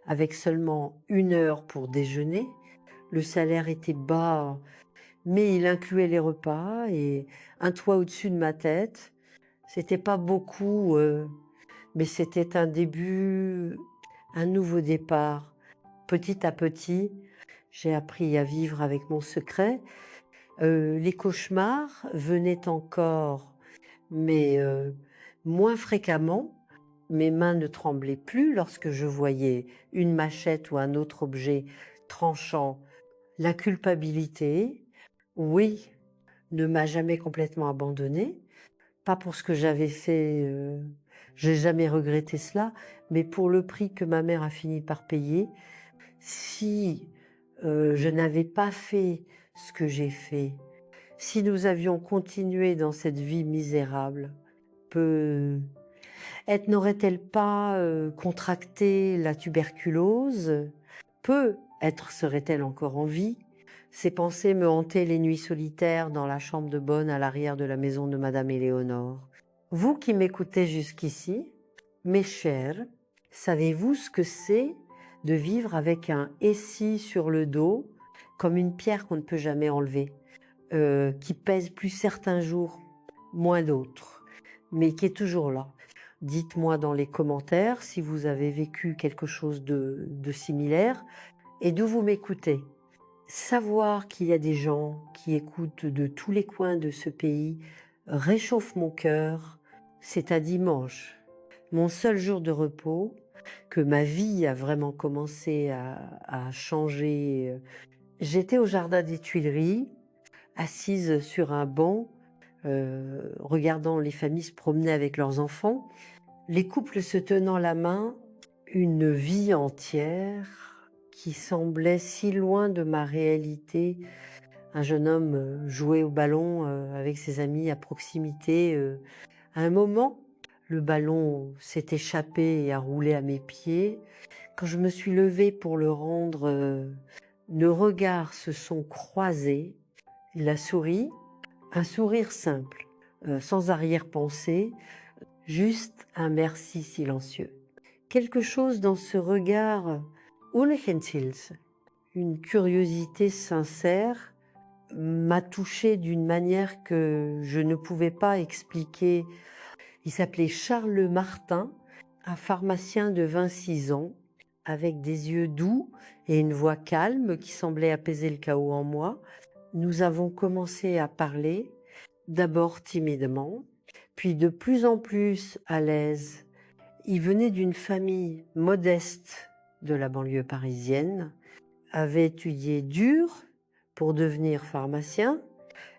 avec seulement 1 heure pour déjeuner. Le salaire était bas, mais il incluait les repas et un toit au-dessus de ma tête. C'était pas beaucoup, mais c'était un début, un nouveau départ. Petit à petit, j'ai appris à vivre avec mon secret. Les cauchemars venaient encore, mais moins fréquemment. Mes mains ne tremblaient plus lorsque je voyais une machette ou un autre objet tranchant. La culpabilité, oui, ne m'a jamais complètement abandonnée. Pas pour ce que j'avais fait, j'ai jamais regretté cela, mais pour le prix que ma mère a fini par payer. Si je n'avais pas fait ce que j'ai fait, si nous avions continué dans cette vie misérable, n'aurait-elle pas contracté la tuberculose? Peut-être serait-elle encore en vie? Ces pensées me hantaient les nuits solitaires dans la chambre de bonne à l'arrière de la maison de Madame Éléonore. Vous qui m'écoutez jusqu'ici, mes chers, savez-vous ce que c'est de vivre avec un SI sur le dos, comme une pierre qu'on ne peut jamais enlever, qui pèse plus certains jours, moins d'autres, mais qui est toujours là? Dites-moi dans les commentaires si vous avez vécu quelque chose de similaire et d'où vous m'écoutez. Savoir qu'il y a des gens qui écoutent de tous les coins de ce pays réchauffe mon cœur. C'est un dimanche, mon seul jour de repos, que ma vie a vraiment commencé à changer. J'étais au jardin des Tuileries, assise sur un banc, regardant les familles se promener avec leurs enfants, les couples se tenant la main, une vie entière qui semblait si loin de ma réalité. Un jeune homme jouait au ballon avec ses amis à proximité. À un moment, le ballon s'est échappé et a roulé à mes pieds. Quand je me suis levée pour le rendre, nos regards se sont croisés. Il a souri, un sourire simple, sans arrière-pensée, juste un merci silencieux. Quelque chose dans ce regard, unhensils, une curiosité sincère, m'a touchée d'une manière que je ne pouvais pas expliquer. Il s'appelait Charles Martin, un pharmacien de 26 ans, avec des yeux doux et une voix calme qui semblait apaiser le chaos en moi. Nous avons commencé à parler, d'abord timidement, puis de plus en plus à l'aise. Il venait d'une famille modeste de la banlieue parisienne, avait étudié dur pour devenir pharmacien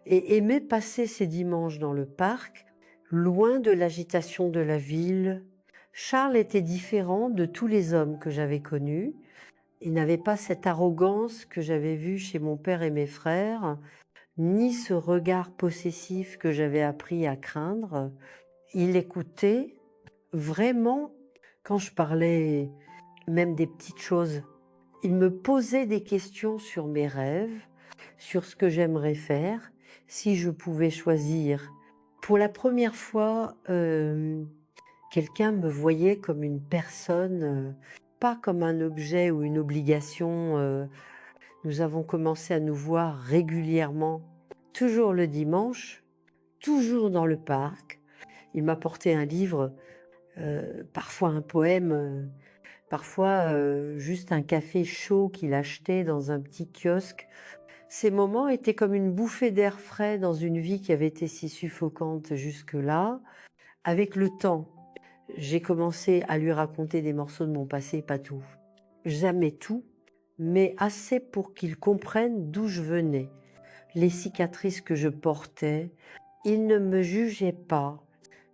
et aimait passer ses dimanches dans le parc, loin de l'agitation de la ville. Charles était différent de tous les hommes que j'avais connus. Il n'avait pas cette arrogance que j'avais vue chez mon père et mes frères, ni ce regard possessif que j'avais appris à craindre. Il écoutait vraiment quand je parlais même des petites choses. Il me posait des questions sur mes rêves, sur ce que j'aimerais faire, si je pouvais choisir. Pour la première fois, quelqu'un me voyait comme une personne, pas comme un objet ou une obligation. Nous avons commencé à nous voir régulièrement, toujours le dimanche, toujours dans le parc. Il m'apportait un livre, parfois un poème, parfois juste un café chaud qu'il achetait dans un petit kiosque. Ces moments étaient comme une bouffée d'air frais dans une vie qui avait été si suffocante jusque-là. Avec le temps, j'ai commencé à lui raconter des morceaux de mon passé, pas tout. Jamais tout, mais assez pour qu'il comprenne d'où je venais, les cicatrices que je portais. Il ne me jugeait pas,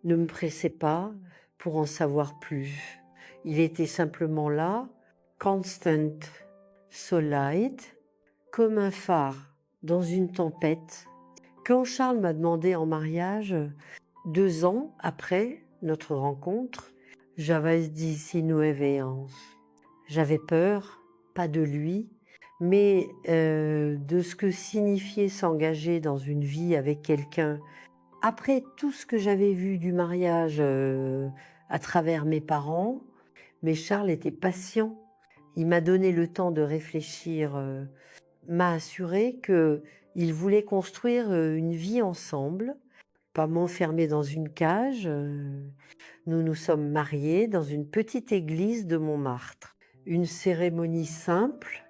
ne me pressait pas pour en savoir plus. Il était simplement là, constant sunlight, comme un phare dans une tempête. Quand Charles m'a demandé en mariage, 2 ans après notre rencontre, j'avais dit si nueve. J'avais peur, pas de lui, mais de ce que signifiait s'engager dans une vie avec quelqu'un. Après tout ce que j'avais vu du mariage à travers mes parents, mais Charles était patient. Il m'a donné le temps de réfléchir, m'a assuré qu'il voulait construire une vie ensemble, pas m'enfermer dans une cage. Nous nous sommes mariés dans une petite église de Montmartre. Une cérémonie simple,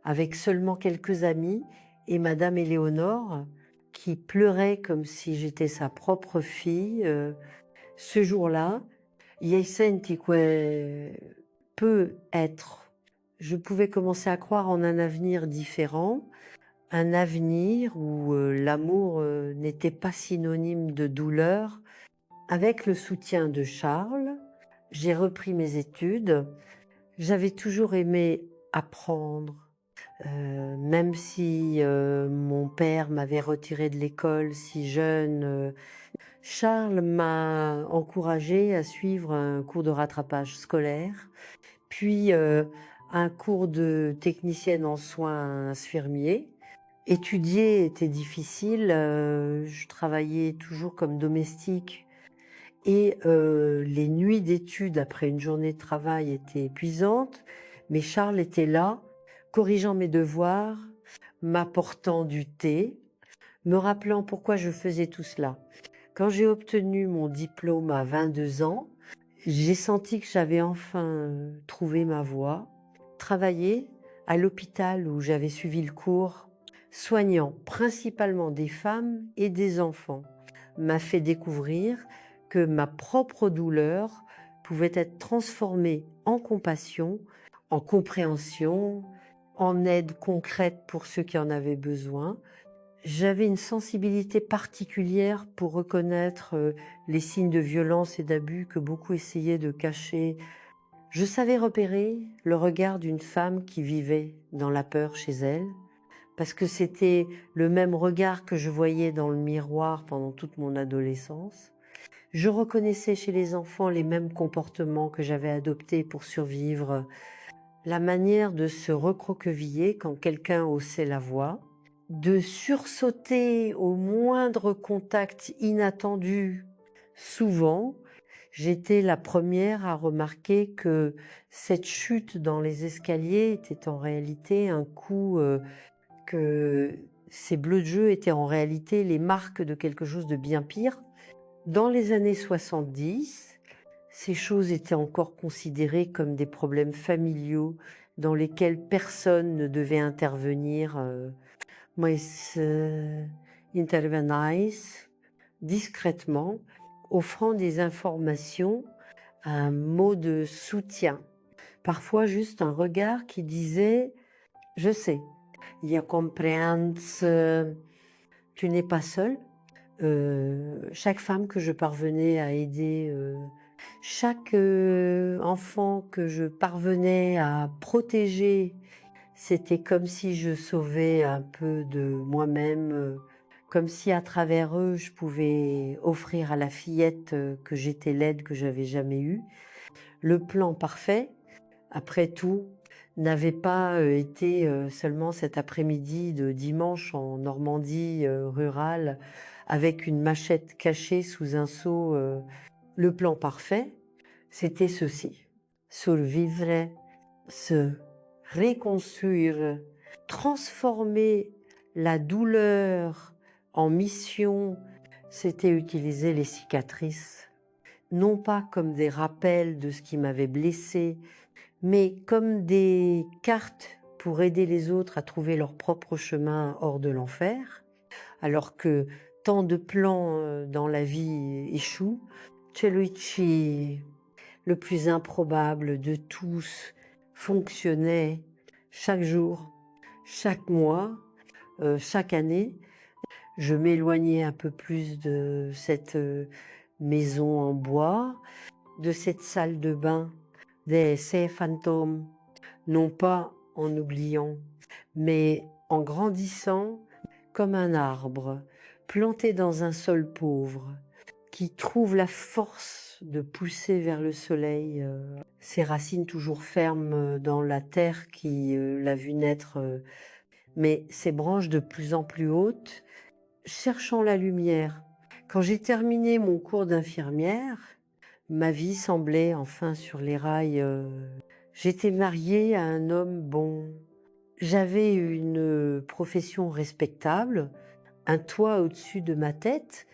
avec seulement quelques amis et Madame Éléonore, qui pleurait comme si j'étais sa propre fille. Ce jour-là, j'ai senti que peut être, je pouvais commencer à croire en un avenir différent, un avenir où l'amour n'était pas synonyme de douleur. Avec le soutien de Charles, j'ai repris mes études. J'avais toujours aimé apprendre, même si mon père m'avait retirée de l'école si jeune. Charles m'a encouragée à suivre un cours de rattrapage scolaire, puis un cours de technicienne en soins infirmiers. Étudier était difficile, je travaillais toujours comme domestique et les nuits d'études après une journée de travail étaient épuisantes, mais Charles était là, corrigeant mes devoirs, m'apportant du thé, me rappelant pourquoi je faisais tout cela. Quand j'ai obtenu mon diplôme à 22 ans, j'ai senti que j'avais enfin trouvé ma voie. Travailler à l'hôpital où j'avais suivi le cours, soignant principalement des femmes et des enfants, m'a fait découvrir que ma propre douleur pouvait être transformée en compassion, en compréhension, en aide concrète pour ceux qui en avaient besoin. J'avais une sensibilité particulière pour reconnaître les signes de violence et d'abus que beaucoup essayaient de cacher. Je savais repérer le regard d'une femme qui vivait dans la peur chez elle, parce que c'était le même regard que je voyais dans le miroir pendant toute mon adolescence. Je reconnaissais chez les enfants les mêmes comportements que j'avais adoptés pour survivre, la manière de se recroqueviller quand quelqu'un haussait la voix, de sursauter au moindre contact inattendu. Souvent, j'étais la première à remarquer que cette chute dans les escaliers était en réalité un coup, que ces bleus de jeu étaient en réalité les marques de quelque chose de bien pire. Dans les années 70, ces choses étaient encore considérées comme des problèmes familiaux dans lesquels personne ne devait intervenir. Mais intervenais discrètement, offrant des informations, un mot de soutien, parfois juste un regard qui disait « Je sais, je comprends, tu n'es pas seule ». Chaque femme que je parvenais à aider, chaque enfant que je parvenais à protéger, c'était comme si je sauvais un peu de moi-même, comme si à travers eux, je pouvais offrir à la fillette que j'étais l'aide que j'avais jamais eue. Le plan parfait, après tout, n'avait pas été seulement cet après-midi de dimanche en Normandie rurale avec une machette cachée sous un seau. Le plan parfait, c'était ceci: survivre, se reconstruire, transformer la douleur en mission. C'était utiliser les cicatrices, non pas comme des rappels de ce qui m'avait blessé, mais comme des cartes pour aider les autres à trouver leur propre chemin hors de l'enfer, alors que tant de plans dans la vie échouent. Celui le plus improbable de tous fonctionnait chaque jour, chaque mois, chaque année. Je m'éloignais un peu plus de cette maison en bois, de cette salle de bain ces fantômes, non pas en oubliant, mais en grandissant comme un arbre planté dans un sol pauvre, qui trouve la force de pousser vers le soleil, ses racines toujours fermes dans la terre qui l'a vu naître, mais ses branches de plus en plus hautes, cherchant la lumière. Quand j'ai terminé mon cours d'infirmière, ma vie semblait enfin sur les rails. J'étais mariée à un homme bon. J'avais une profession respectable, un toit au-dessus de ma tête,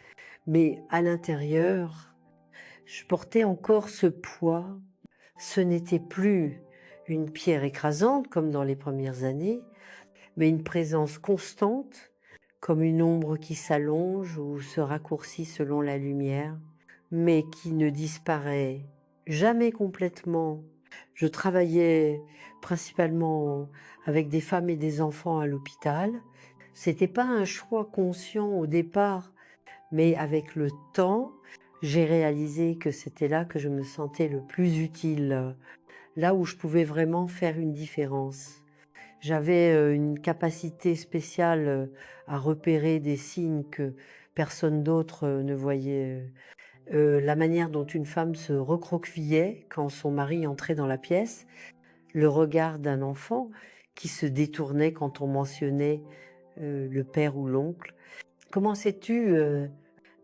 mais à l'intérieur, je portais encore ce poids. Ce n'était plus une pierre écrasante comme dans les premières années, mais une présence constante, comme une ombre qui s'allonge ou se raccourcit selon la lumière, mais qui ne disparaît jamais complètement. Je travaillais principalement avec des femmes et des enfants à l'hôpital. C'était pas un choix conscient au départ, mais avec le temps, j'ai réalisé que c'était là que je me sentais le plus utile, là où je pouvais vraiment faire une différence. J'avais une capacité spéciale à repérer des signes que personne d'autre ne voyait. La manière dont une femme se recroquevillait quand son mari entrait dans la pièce, le regard d'un enfant qui se détournait quand on mentionnait le père ou l'oncle. Comment sais-tu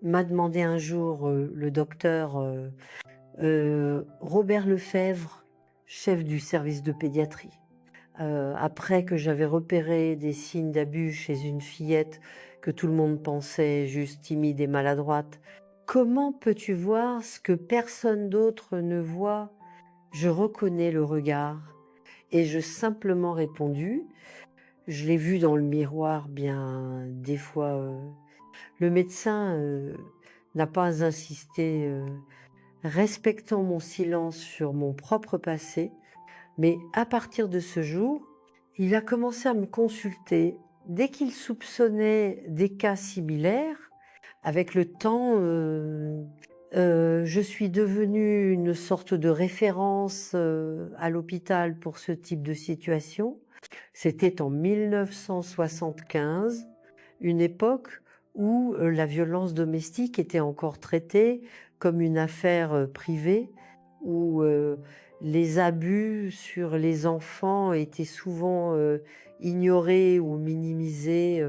m'a demandé un jour le docteur Robert Lefebvre, chef du service de pédiatrie. Après que j'avais repéré des signes d'abus chez une fillette que tout le monde pensait juste timide et maladroite, comment peux-tu voir ce que personne d'autre ne voit? Je reconnais le regard. Et je simplement répondu, je l'ai vu dans le miroir bien des fois. Le médecin n'a pas insisté, respectant mon silence sur mon propre passé, mais à partir de ce jour, il a commencé à me consulter. Dès qu'il soupçonnait des cas similaires, avec le temps, je suis devenue une sorte de référence à l'hôpital pour ce type de situation. C'était en 1975, une époque où la violence domestique était encore traitée comme une affaire privée, où les abus sur les enfants étaient souvent ignorés ou minimisés.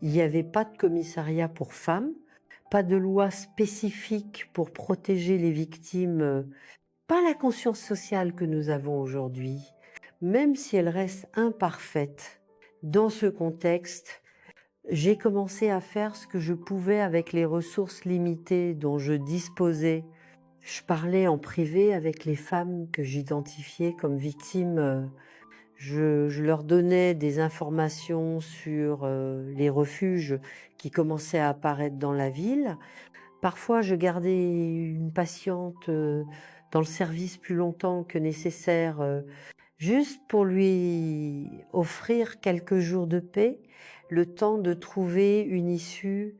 Il n'y avait pas de commissariat pour femmes, pas de loi spécifique pour protéger les victimes, pas la conscience sociale que nous avons aujourd'hui, même si elle reste imparfaite. Dans ce contexte, j'ai commencé à faire ce que je pouvais avec les ressources limitées dont je disposais. Je parlais en privé avec les femmes que j'identifiais comme victimes. Je leur donnais des informations sur les refuges qui commençaient à apparaître dans la ville. Parfois, je gardais une patiente dans le service plus longtemps que nécessaire, juste pour lui offrir quelques jours de paix, le temps de trouver une issue.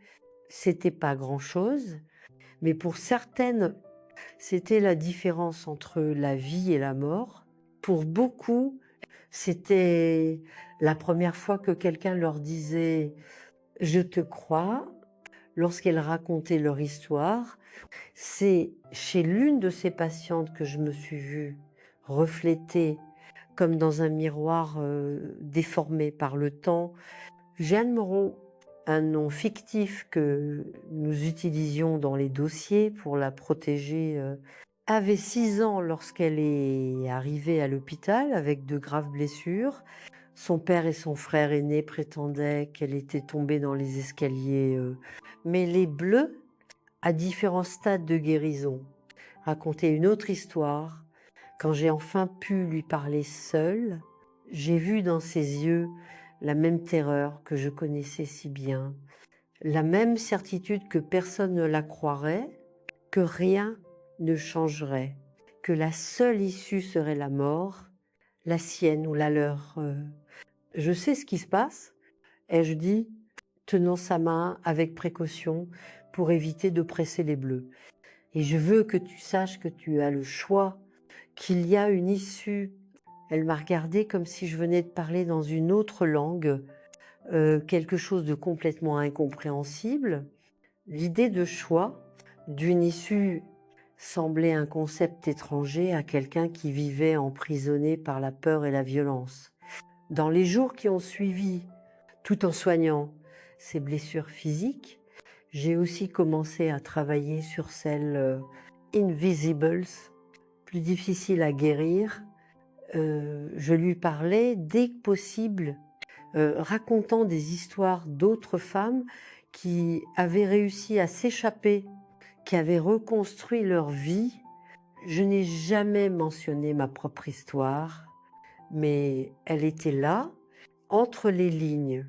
C'était pas grand-chose, mais pour certaines, c'était la différence entre la vie et la mort. Pour beaucoup, c'était la première fois que quelqu'un leur disait « je te crois » lorsqu'elles racontaient leur histoire. C'est chez l'une de ces patientes que je me suis vue reflétée comme dans un miroir déformé par le temps. Jeanne Moreau, un nom fictif que nous utilisions dans les dossiers pour la protéger, avait 6 ans lorsqu'elle est arrivée à l'hôpital avec de graves blessures. Son père et son frère aîné prétendaient qu'elle était tombée dans les escaliers. Mais les Bleus, à différents stades de guérison, racontaient une autre histoire. Quand j'ai enfin pu lui parler seule, j'ai vu dans ses yeux la même terreur que je connaissais si bien, la même certitude que personne ne la croirait, que rien ne changerait, que la seule issue serait la mort, la sienne ou la leur. Je sais ce qui se passe, ai-je dit, tenant sa main avec précaution pour éviter de presser les bleus. Et je veux que tu saches que tu as le choix, qu'il y a une issue. Elle m'a regardée comme si je venais de parler dans une autre langue, quelque chose de complètement incompréhensible. L'idée de choix d'une issue semblait un concept étranger à quelqu'un qui vivait emprisonné par la peur et la violence. Dans les jours qui ont suivi, tout en soignant ces blessures physiques, j'ai aussi commencé à travailler sur celles invisibles, plus difficiles à guérir. Je lui parlais dès que possible, racontant des histoires d'autres femmes qui avaient réussi à s'échapper, qui avaient reconstruit leur vie. Je n'ai jamais mentionné ma propre histoire, mais elle était là, entre les lignes,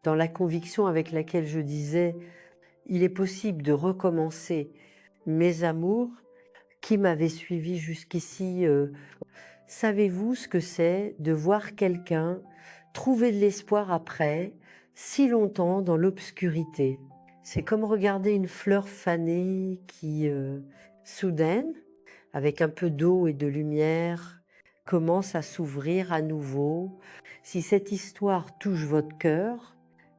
dans la conviction avec laquelle je disais « il est possible de recommencer mes amours qui m'avaient suivi jusqu'ici ». Savez-vous ce que c'est de voir quelqu'un trouver de l'espoir après si longtemps dans l'obscurité? C'est comme regarder une fleur fanée qui, soudaine, avec un peu d'eau et de lumière, commence à s'ouvrir à nouveau. Si cette histoire touche votre cœur,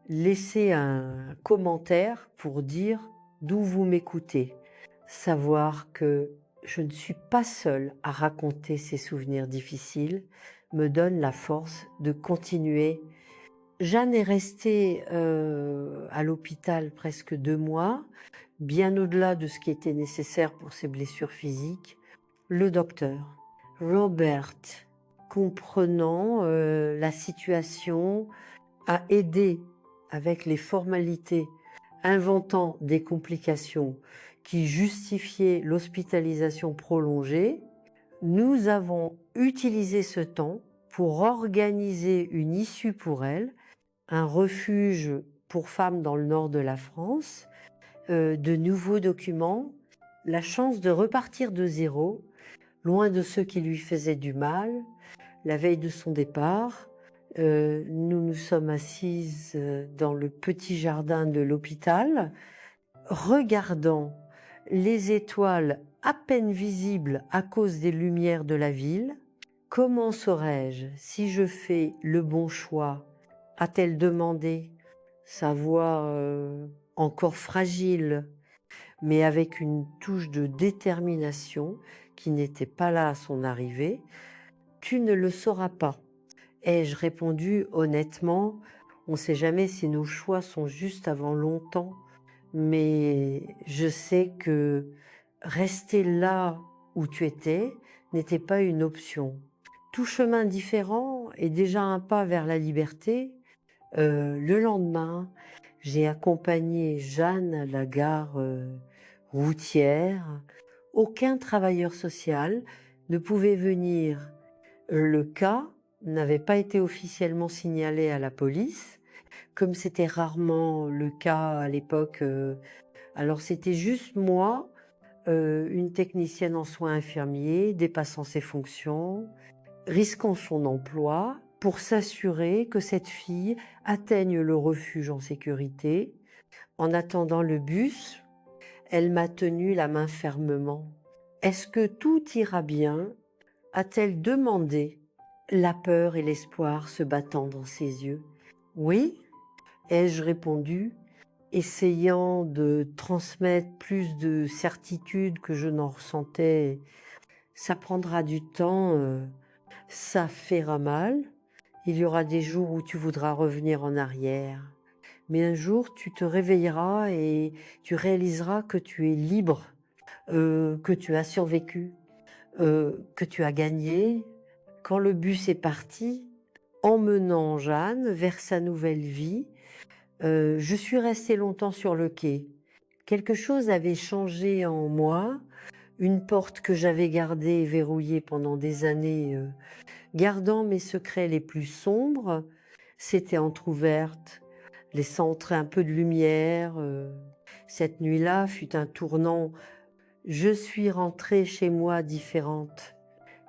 laissez un commentaire pour dire d'où vous m'écoutez. Savoir que je ne suis pas seule à raconter ces souvenirs difficiles me donne la force de continuer. Jeanne est restée à l'hôpital presque 2 mois, bien au-delà de ce qui était nécessaire pour ses blessures physiques. Le docteur Robert, comprenant la situation, a aidé avec les formalités, inventant des complications qui justifiaient l'hospitalisation prolongée. Nous avons utilisé ce temps pour organiser une issue pour elle, un refuge pour femmes dans le nord de la France, de nouveaux documents, la chance de repartir de zéro, loin de ceux qui lui faisaient du mal. La veille de son départ, nous nous sommes assises dans le petit jardin de l'hôpital, regardant les étoiles à peine visibles à cause des lumières de la ville. Comment saurais-je si je fais le bon choix? A-t-elle demandé, sa voix encore fragile, mais avec une touche de détermination qui n'était pas là à son arrivée. Tu ne le sauras pas. Ai-je répondu honnêtement, on ne sait jamais si nos choix sont justes avant longtemps, mais je sais que rester là où tu étais n'était pas une option. Tout chemin différent est déjà un pas vers la liberté. Le lendemain, j'ai accompagné Jeanne à la gare routière. Aucun travailleur social ne pouvait venir. Le cas n'avait pas été officiellement signalé à la police, comme c'était rarement le cas à l'époque. Alors c'était juste moi, une technicienne en soins infirmiers, dépassant ses fonctions, risquant son emploi pour s'assurer que cette fille atteigne le refuge en sécurité. En attendant le bus, elle m'a tenu la main fermement. « Est-ce que tout ira bien ?» a-t-elle demandé, la peur et l'espoir se battant dans ses yeux. « Oui », ai-je répondu, essayant de transmettre plus de certitude que je n'en ressentais. « Ça prendra du temps, ça fera mal. Il y aura des jours où tu voudras revenir en arrière. Mais un jour, tu te réveilleras et tu réaliseras que tu es libre, que tu as survécu, que tu as gagné. » Quand le bus est parti, emmenant Jeanne vers sa nouvelle vie, je suis restée longtemps sur le quai. Quelque chose avait changé en moi, une porte que j'avais gardée verrouillée pendant des années, gardant mes secrets les plus sombres, s'était entr'ouverte, laissant entrer un peu de lumière. Cette nuit-là fut un tournant. Je suis rentrée chez moi différente.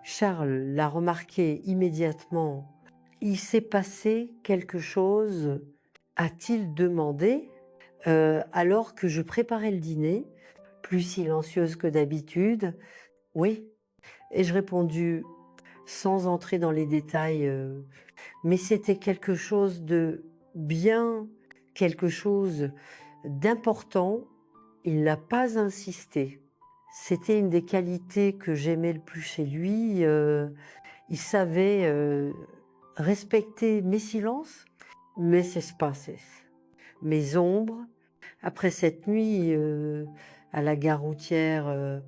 Charles l'a remarqué immédiatement. Il s'est passé quelque chose, a-t-il demandé, alors que je préparais le dîner, plus silencieuse que d'habitude. Oui, Ai-je répondu sans entrer dans les détails, mais c'était quelque chose de bien, quelque chose d'important. Il n'a pas insisté. C'était une des qualités que j'aimais le plus chez lui. Il savait respecter mes silences, mes espaces, mes ombres. Après cette nuit à la gare routière,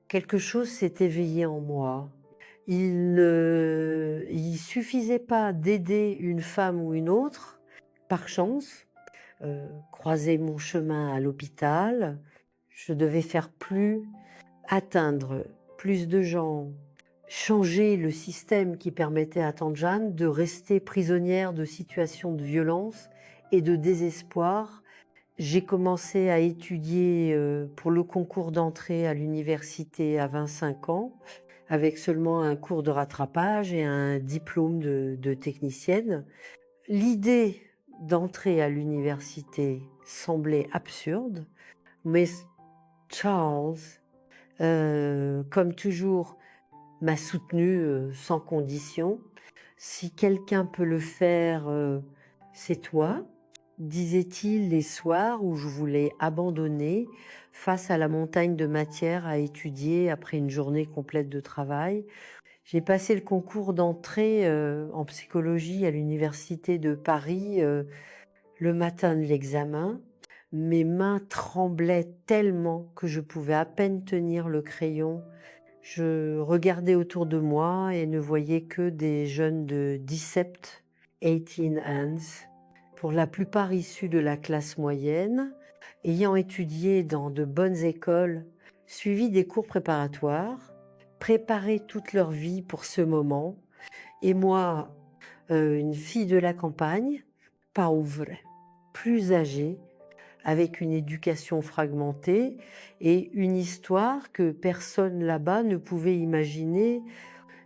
quelque chose s'est éveillé en moi. Il suffisait pas d'aider une femme ou une autre, par chance, croiser mon chemin à l'hôpital. Je devais faire plus, atteindre plus de gens, changer le système qui permettait à Tante Jeanne de rester prisonnière de situations de violence et de désespoir. J'ai commencé à étudier pour le concours d'entrée à l'université à 25 ans, avec seulement un cours de rattrapage et un diplôme de technicienne. L'idée d'entrer à l'université semblait absurde, mais Charles, comme toujours, m'a soutenue sans condition. Si quelqu'un peut le faire, c'est toi, disait-il les soirs où je voulais abandonner face à la montagne de matière à étudier après une journée complète de travail. J'ai passé le concours d'entrée en psychologie à l'université de Paris le matin de l'examen. Mes mains tremblaient tellement que je pouvais à peine tenir le crayon. Je regardais autour de moi et ne voyais que des jeunes de 17, 18 ans, pour la plupart issus de la classe moyenne, ayant étudié dans de bonnes écoles, suivi des cours préparatoires, préparé toute leur vie pour ce moment, et moi, une fille de la campagne, pauvre, plus âgée, avec une éducation fragmentée et une histoire que personne là-bas ne pouvait imaginer.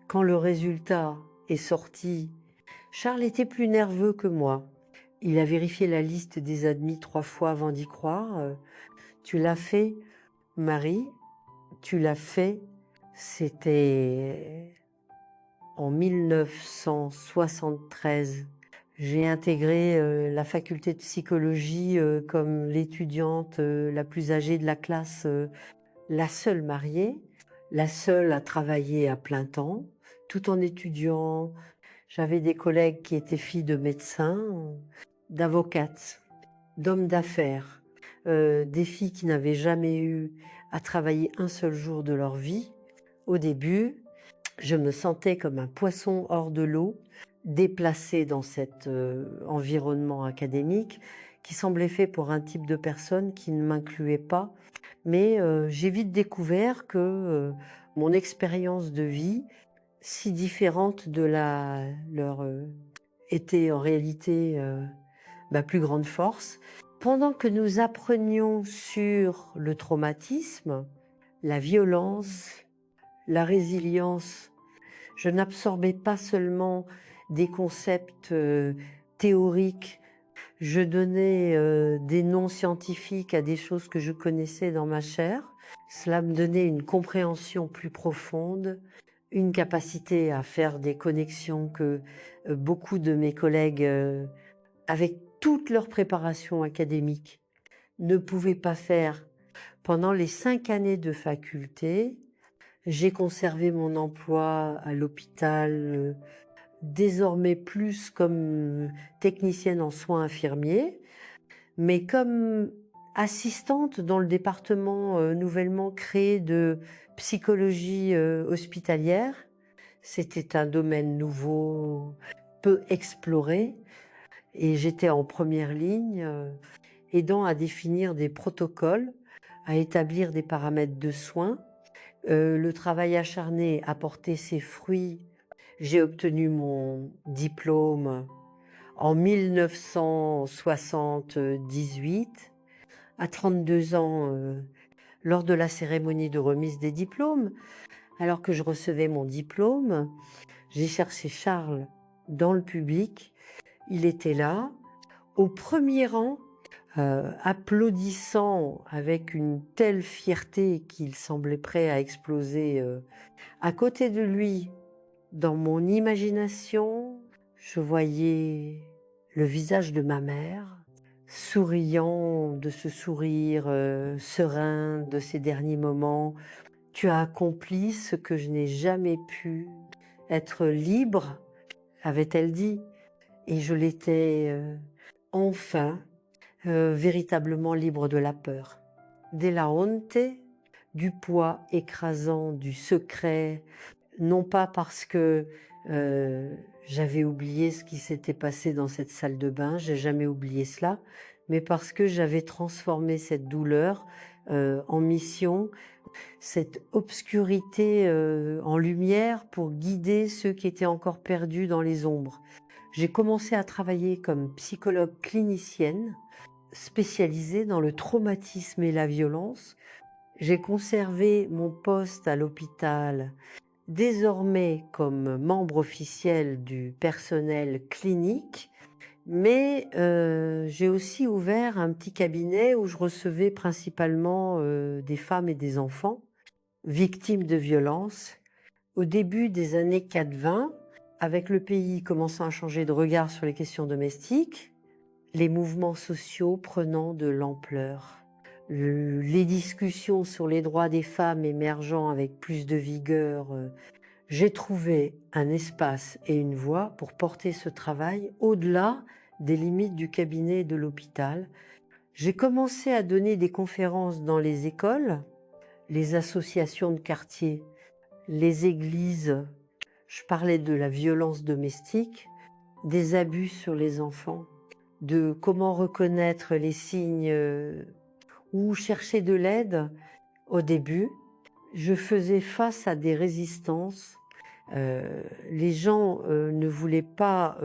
Quand le résultat est sorti, Charles était plus nerveux que moi. Il a vérifié la liste des admis 3 fois avant d'y croire. Tu l'as fait, Marie, tu l'as fait. C'était en 1973. J'ai intégré la faculté de psychologie comme l'étudiante la plus âgée de la classe, la seule mariée, la seule à travailler à plein temps, tout en étudiant. J'avais des collègues qui étaient filles de médecins, d'avocates, d'hommes d'affaires, des filles qui n'avaient jamais eu à travailler un seul jour de leur vie. Au début, je me sentais comme un poisson hors de l'eau, déplacé dans cet environnement académique qui semblait fait pour un type de personne qui ne m'incluait pas. Mais j'ai vite découvert que mon expérience de vie, si différente de leur était en réalité ma plus grande force. Pendant que nous apprenions sur le traumatisme, la violence, la résilience, je n'absorbais pas seulement des concepts théoriques, je donnais des noms scientifiques à des choses que je connaissais dans ma chair. Cela me donnait une compréhension plus profonde, une capacité à faire des connexions que beaucoup de mes collègues, avec toute leur préparation académique, ne pouvaient pas faire. Pendant les 5 années de faculté, j'ai conservé mon emploi à l'hôpital, désormais plus comme technicienne en soins infirmiers, mais comme assistante dans le département nouvellement créé de psychologie hospitalière. C'était un domaine nouveau, peu exploré, et j'étais en première ligne, aidant à définir des protocoles, à établir des paramètres de soins. Le travail acharné a porté ses fruits. J'ai obtenu mon diplôme en 1978, à 32 ans, lors de la cérémonie de remise des diplômes. Alors que je recevais mon diplôme, j'ai cherché Charles dans le public. Il était là, au premier rang, applaudissant avec une telle fierté qu'il semblait prêt à exploser. À côté de lui, dans mon imagination, je voyais le visage de ma mère, souriant de ce sourire serein de ces derniers moments. Tu as accompli ce que je n'ai jamais pu, être libre, avait-elle dit, et je l'étais enfin, véritablement libre de la peur. De la honte, du poids écrasant, du secret, non pas parce que j'avais oublié ce qui s'était passé dans cette salle de bain, j'ai jamais oublié cela, mais parce que j'avais transformé cette douleur en mission, cette obscurité en lumière pour guider ceux qui étaient encore perdus dans les ombres. J'ai commencé à travailler comme psychologue clinicienne, spécialisée dans le traumatisme et la violence. J'ai conservé mon poste à l'hôpital, désormais comme membre officiel du personnel clinique, mais j'ai aussi ouvert un petit cabinet où je recevais principalement des femmes et des enfants victimes de violences. Au début des années 80, avec le pays commençant à changer de regard sur les questions domestiques, les mouvements sociaux prenant de l'ampleur, les discussions sur les droits des femmes émergeant avec plus de vigueur, j'ai trouvé un espace et une voie pour porter ce travail au-delà des limites du cabinet et de l'hôpital. J'ai commencé à donner des conférences dans les écoles, les associations de quartier, les églises. Je parlais de la violence domestique, des abus sur les enfants, de comment reconnaître les signes ou chercher de l'aide. Au début, je faisais face à des résistances. Les gens ne voulaient pas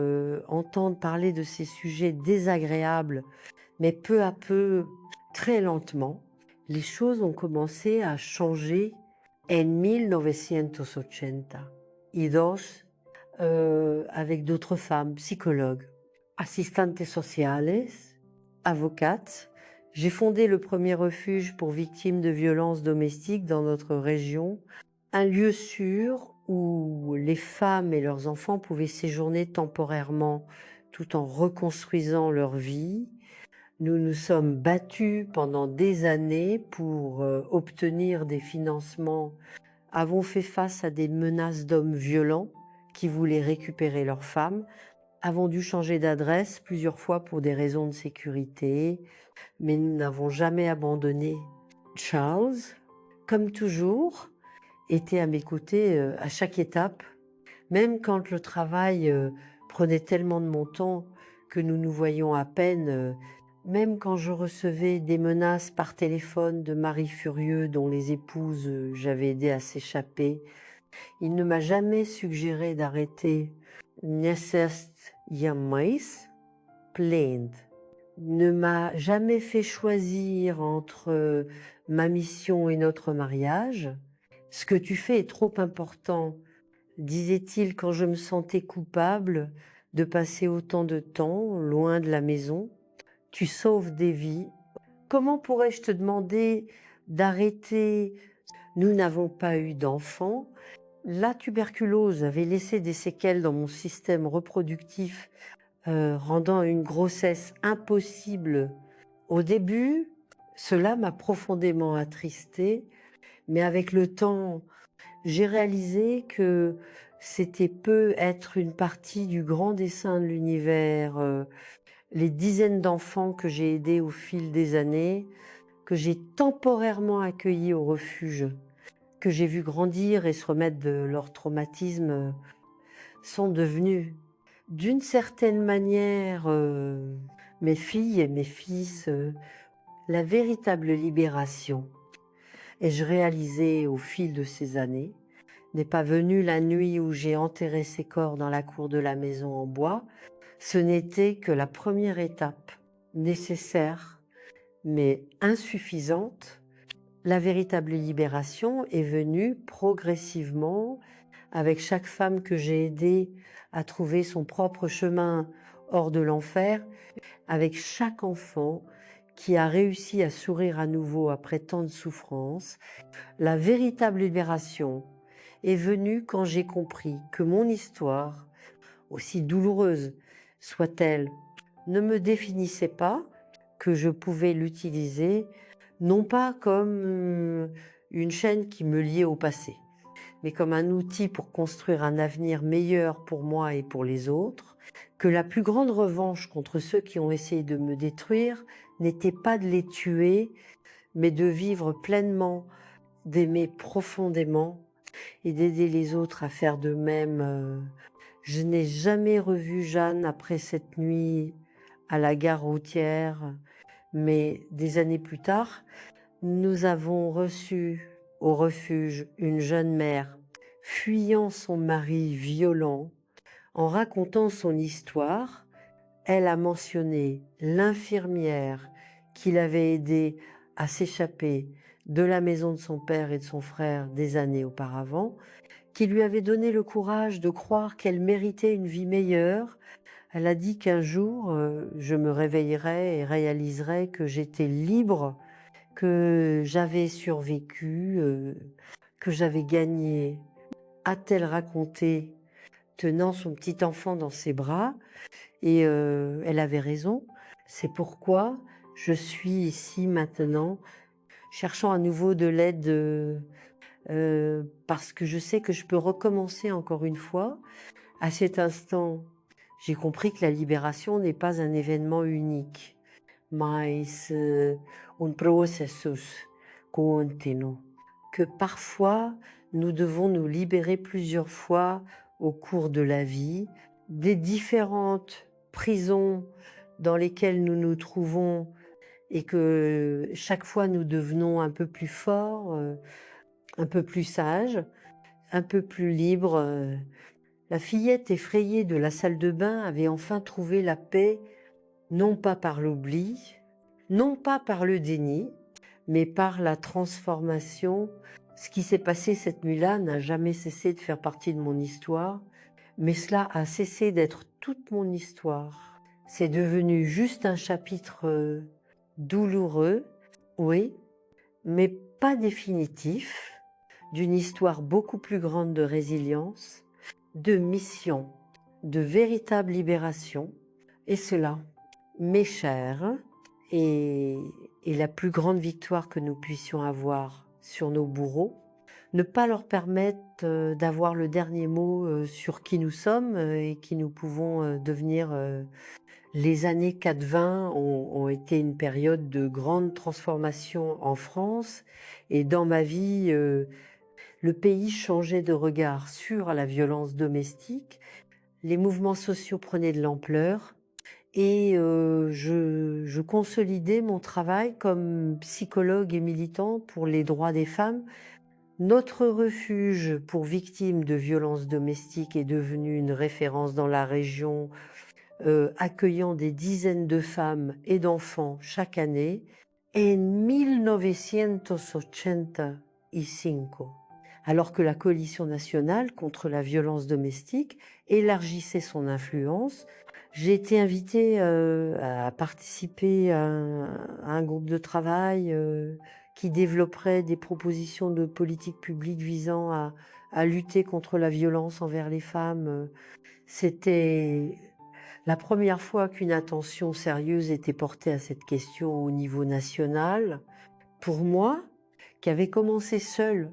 entendre parler de ces sujets désagréables, mais peu à peu, très lentement, les choses ont commencé à changer en 1982, avec d'autres femmes, psychologues, assistantes sociales, avocates. J'ai fondé le premier refuge pour victimes de violences domestiques dans notre région, un lieu sûr où les femmes et leurs enfants pouvaient séjourner temporairement tout en reconstruisant leur vie. Nous nous sommes battus pendant des années pour obtenir des financements, avons fait face à des menaces d'hommes violents qui voulaient récupérer leurs femmes, avons dû changer d'adresse plusieurs fois pour des raisons de sécurité, mais nous n'avons jamais abandonné. Charles, comme toujours, était à mes côtés à chaque étape, même quand le travail prenait tellement de mon temps que nous nous voyions à peine, même quand je recevais des menaces par téléphone de maris furieux dont les épouses j'avais aidé à s'échapper. Il ne m'a jamais suggéré d'arrêter. Necest jamais plainte. Ne m'a jamais fait choisir entre ma mission et notre mariage. Ce que tu fais est trop important, disait-il quand je me sentais coupable de passer autant de temps loin de la maison. Tu sauves des vies. Comment pourrais-je te demander d'arrêter? Nous n'avons pas eu d'enfants. La tuberculose avait laissé des séquelles dans mon système reproductif, rendant une grossesse impossible. Au début, cela m'a profondément attristée, mais avec le temps, j'ai réalisé que c'était peu être une partie du grand dessein de l'univers, les dizaines d'enfants que j'ai aidés au fil des années, que j'ai temporairement accueillis au refuge, que j'ai vu grandir et se remettre de leur traumatisme, sont devenus d'une certaine manière mes filles et mes fils, la véritable libération. Et je réalisais au fil de ces années, n'est pas venue la nuit où j'ai enterré ces corps dans la cour de la maison en bois, ce n'était que la première étape, nécessaire mais insuffisante. La véritable libération est venue progressivement avec chaque femme que j'ai aidée à trouver son propre chemin hors de l'enfer, avec chaque enfant qui a réussi à sourire à nouveau après tant de souffrances. La véritable libération est venue quand j'ai compris que mon histoire, aussi douloureuse soit-elle, ne me définissait pas, que je pouvais l'utiliser non pas comme une chaîne qui me liait au passé, mais comme un outil pour construire un avenir meilleur pour moi et pour les autres, que la plus grande revanche contre ceux qui ont essayé de me détruire n'était pas de les tuer, mais de vivre pleinement, d'aimer profondément et d'aider les autres à faire de même. Je n'ai jamais revu Jeanne après cette nuit à la gare routière, mais des années plus tard, nous avons reçu au refuge une jeune mère fuyant son mari violent. En racontant son histoire, elle a mentionné l'infirmière qui l'avait aidée à s'échapper de la maison de son père et de son frère des années auparavant, qui lui avait donné le courage de croire qu'elle méritait une vie meilleure. Elle a dit qu'un jour, je me réveillerai et réaliserai que j'étais libre, que j'avais survécu, que j'avais gagné. A-t-elle raconté, tenant son petit enfant dans ses bras, et elle avait raison. C'est pourquoi je suis ici maintenant, cherchant à nouveau de l'aide, parce que je sais que je peux recommencer encore une fois. À cet instant, j'ai compris que la libération n'est pas un événement unique, mais un processus continu, que parfois nous devons nous libérer plusieurs fois au cours de la vie, des différentes prisons dans lesquelles nous nous trouvons, et que chaque fois nous devenons un peu plus forts, un peu plus sages, un peu plus libres. La fillette effrayée de la salle de bain avait enfin trouvé la paix, non pas par l'oubli, non pas par le déni, mais par la transformation. Ce qui s'est passé cette nuit-là n'a jamais cessé de faire partie de mon histoire, mais cela a cessé d'être toute mon histoire. C'est devenu juste un chapitre douloureux, oui, mais pas définitif, d'une histoire beaucoup plus grande de résilience, de mission, de véritable libération. Et cela, mes chers, est la plus grande victoire que nous puissions avoir sur nos bourreaux. Ne pas leur permettre d'avoir le dernier mot sur qui nous sommes et qui nous pouvons devenir. Les années 80 ont été une période de grande transformation en France, et dans ma vie, le pays changeait de regard sur la violence domestique, les mouvements sociaux prenaient de l'ampleur, et je consolidais mon travail comme psychologue et militant pour les droits des femmes. Notre refuge pour victimes de violences domestiques est devenu une référence dans la région, accueillant des dizaines de femmes et d'enfants chaque année. En 1985, alors que la coalition nationale contre la violence domestique élargissait son influence, j'ai été invitée à participer à un groupe de travail qui développerait des propositions de politique publique visant à lutter contre la violence envers les femmes. C'était la première fois qu'une attention sérieuse était portée à cette question au niveau national. Pour moi, qui avait commencé seule,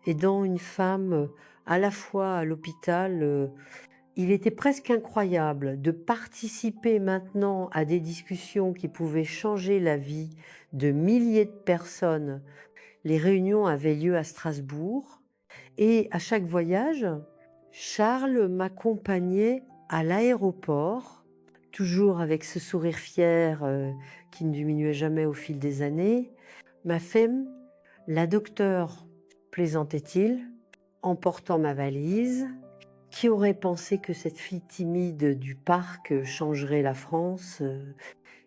aidant une femme à la fois à l'hôpital, il était presque incroyable de participer maintenant à des discussions qui pouvaient changer la vie de milliers de personnes. Les réunions avaient lieu à Strasbourg, et à chaque voyage, Charles m'accompagnait à l'aéroport, toujours avec ce sourire fier qui ne diminuait jamais au fil des années. Ma femme, la docteure, plaisantait-il, en portant ma valise. Qui aurait pensé que cette fille timide du parc changerait la France?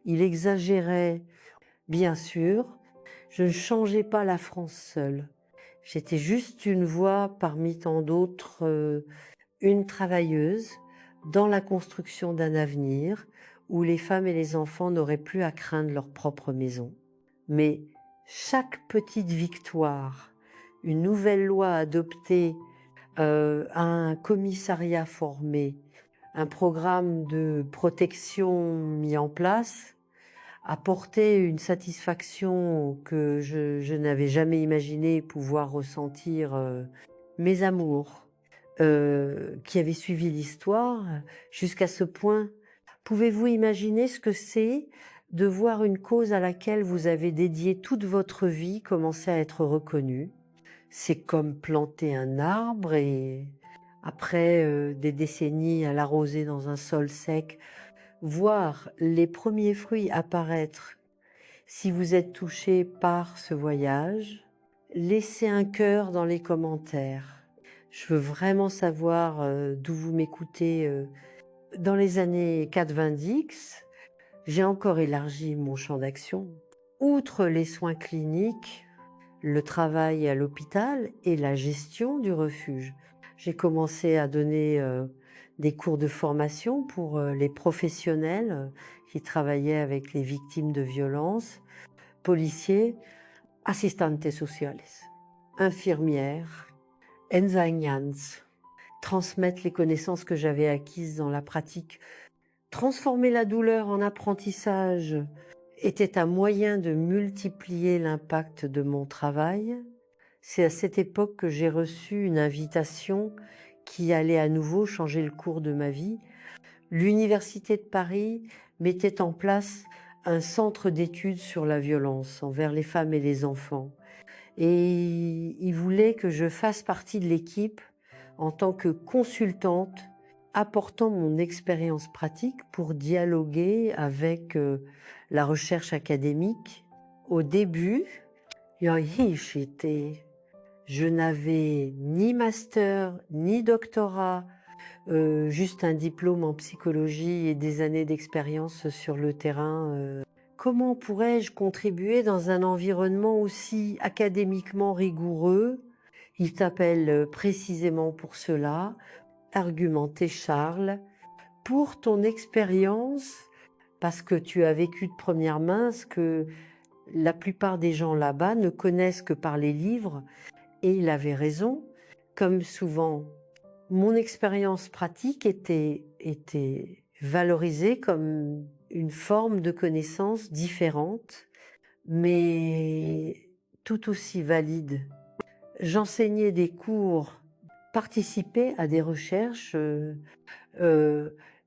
Il exagérait, bien sûr. Je ne changeais pas la France seule. J'étais juste une voix parmi tant d'autres, une travailleuse dans la construction d'un avenir où les femmes et les enfants n'auraient plus à craindre leur propre maison. Mais chaque petite victoire, une nouvelle loi adoptée, un commissariat formé, un programme de protection mis en place, apportait une satisfaction que je n'avais jamais imaginé pouvoir ressentir. Mes amours qui avaient suivi l'histoire jusqu'à ce point. Pouvez-vous imaginer ce que c'est de voir une cause à laquelle vous avez dédié toute votre vie commencer à être reconnue? C'est comme planter un arbre et après des décennies à l'arroser dans un sol sec, voir les premiers fruits apparaître. Si vous êtes touché par ce voyage, laissez un cœur dans les commentaires. Je veux vraiment savoir d'où vous m'écoutez. Dans les années 90, j'ai encore élargi mon champ d'action. Outre les soins cliniques, le travail à l'hôpital et la gestion du refuge, j'ai commencé à donner des cours de formation pour les professionnels qui travaillaient avec les victimes de violences, policiers, assistantes sociales, infirmières, enseignantes, transmettre les connaissances que j'avais acquises dans la pratique. Transformer la douleur en apprentissage était un moyen de multiplier l'impact de mon travail. C'est à cette époque que j'ai reçu une invitation qui allait à nouveau changer le cours de ma vie. L'Université de Paris mettait en place un centre d'études sur la violence envers les femmes et les enfants. Et il voulait que je fasse partie de l'équipe en tant que consultante, apportant mon expérience pratique pour dialoguer avec la recherche académique. Au début, je n'avais ni master, ni doctorat, juste un diplôme en psychologie et des années d'expérience sur le terrain. Comment pourrais-je contribuer dans un environnement aussi académiquement rigoureux? Il t'appelle précisément pour cela. Argumenter, Charles, pour ton expérience, parce que tu as vécu de première main ce que la plupart des gens là-bas ne connaissent que par les livres. Et il avait raison, comme souvent. Mon expérience pratique était valorisée comme une forme de connaissance différente, mais tout aussi valide. J'enseignais des cours, participais à des recherches,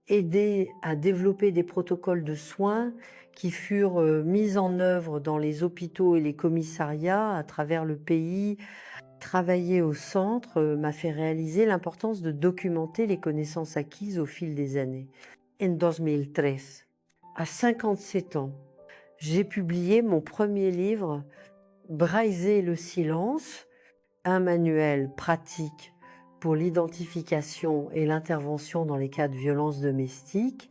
aidais à développer des protocoles de soins qui furent mis en œuvre dans les hôpitaux et les commissariats à travers le pays. Travailler au centre m'a fait réaliser l'importance de documenter les connaissances acquises au fil des années. En 2013, à 57 ans, j'ai publié mon premier livre, Briser le silence, un manuel pratique pour l'identification et l'intervention dans les cas de violence domestique.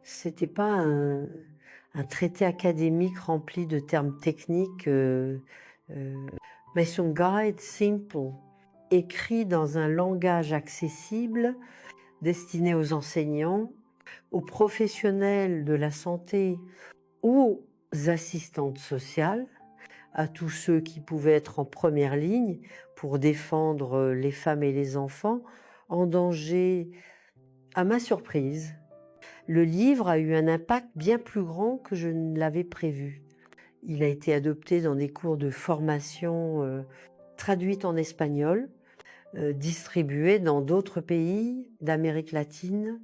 C'était pas un traité académique rempli de termes techniques, mais son guide simple, écrit dans un langage accessible, destiné aux enseignants, aux professionnels de la santé, aux assistantes sociales, à tous ceux qui pouvaient être en première ligne pour défendre les femmes et les enfants en danger. À ma surprise, le livre a eu un impact bien plus grand que je ne l'avais prévu. Il a été adopté dans des cours de formation traduits en espagnol, distribués dans d'autres pays d'Amérique latine.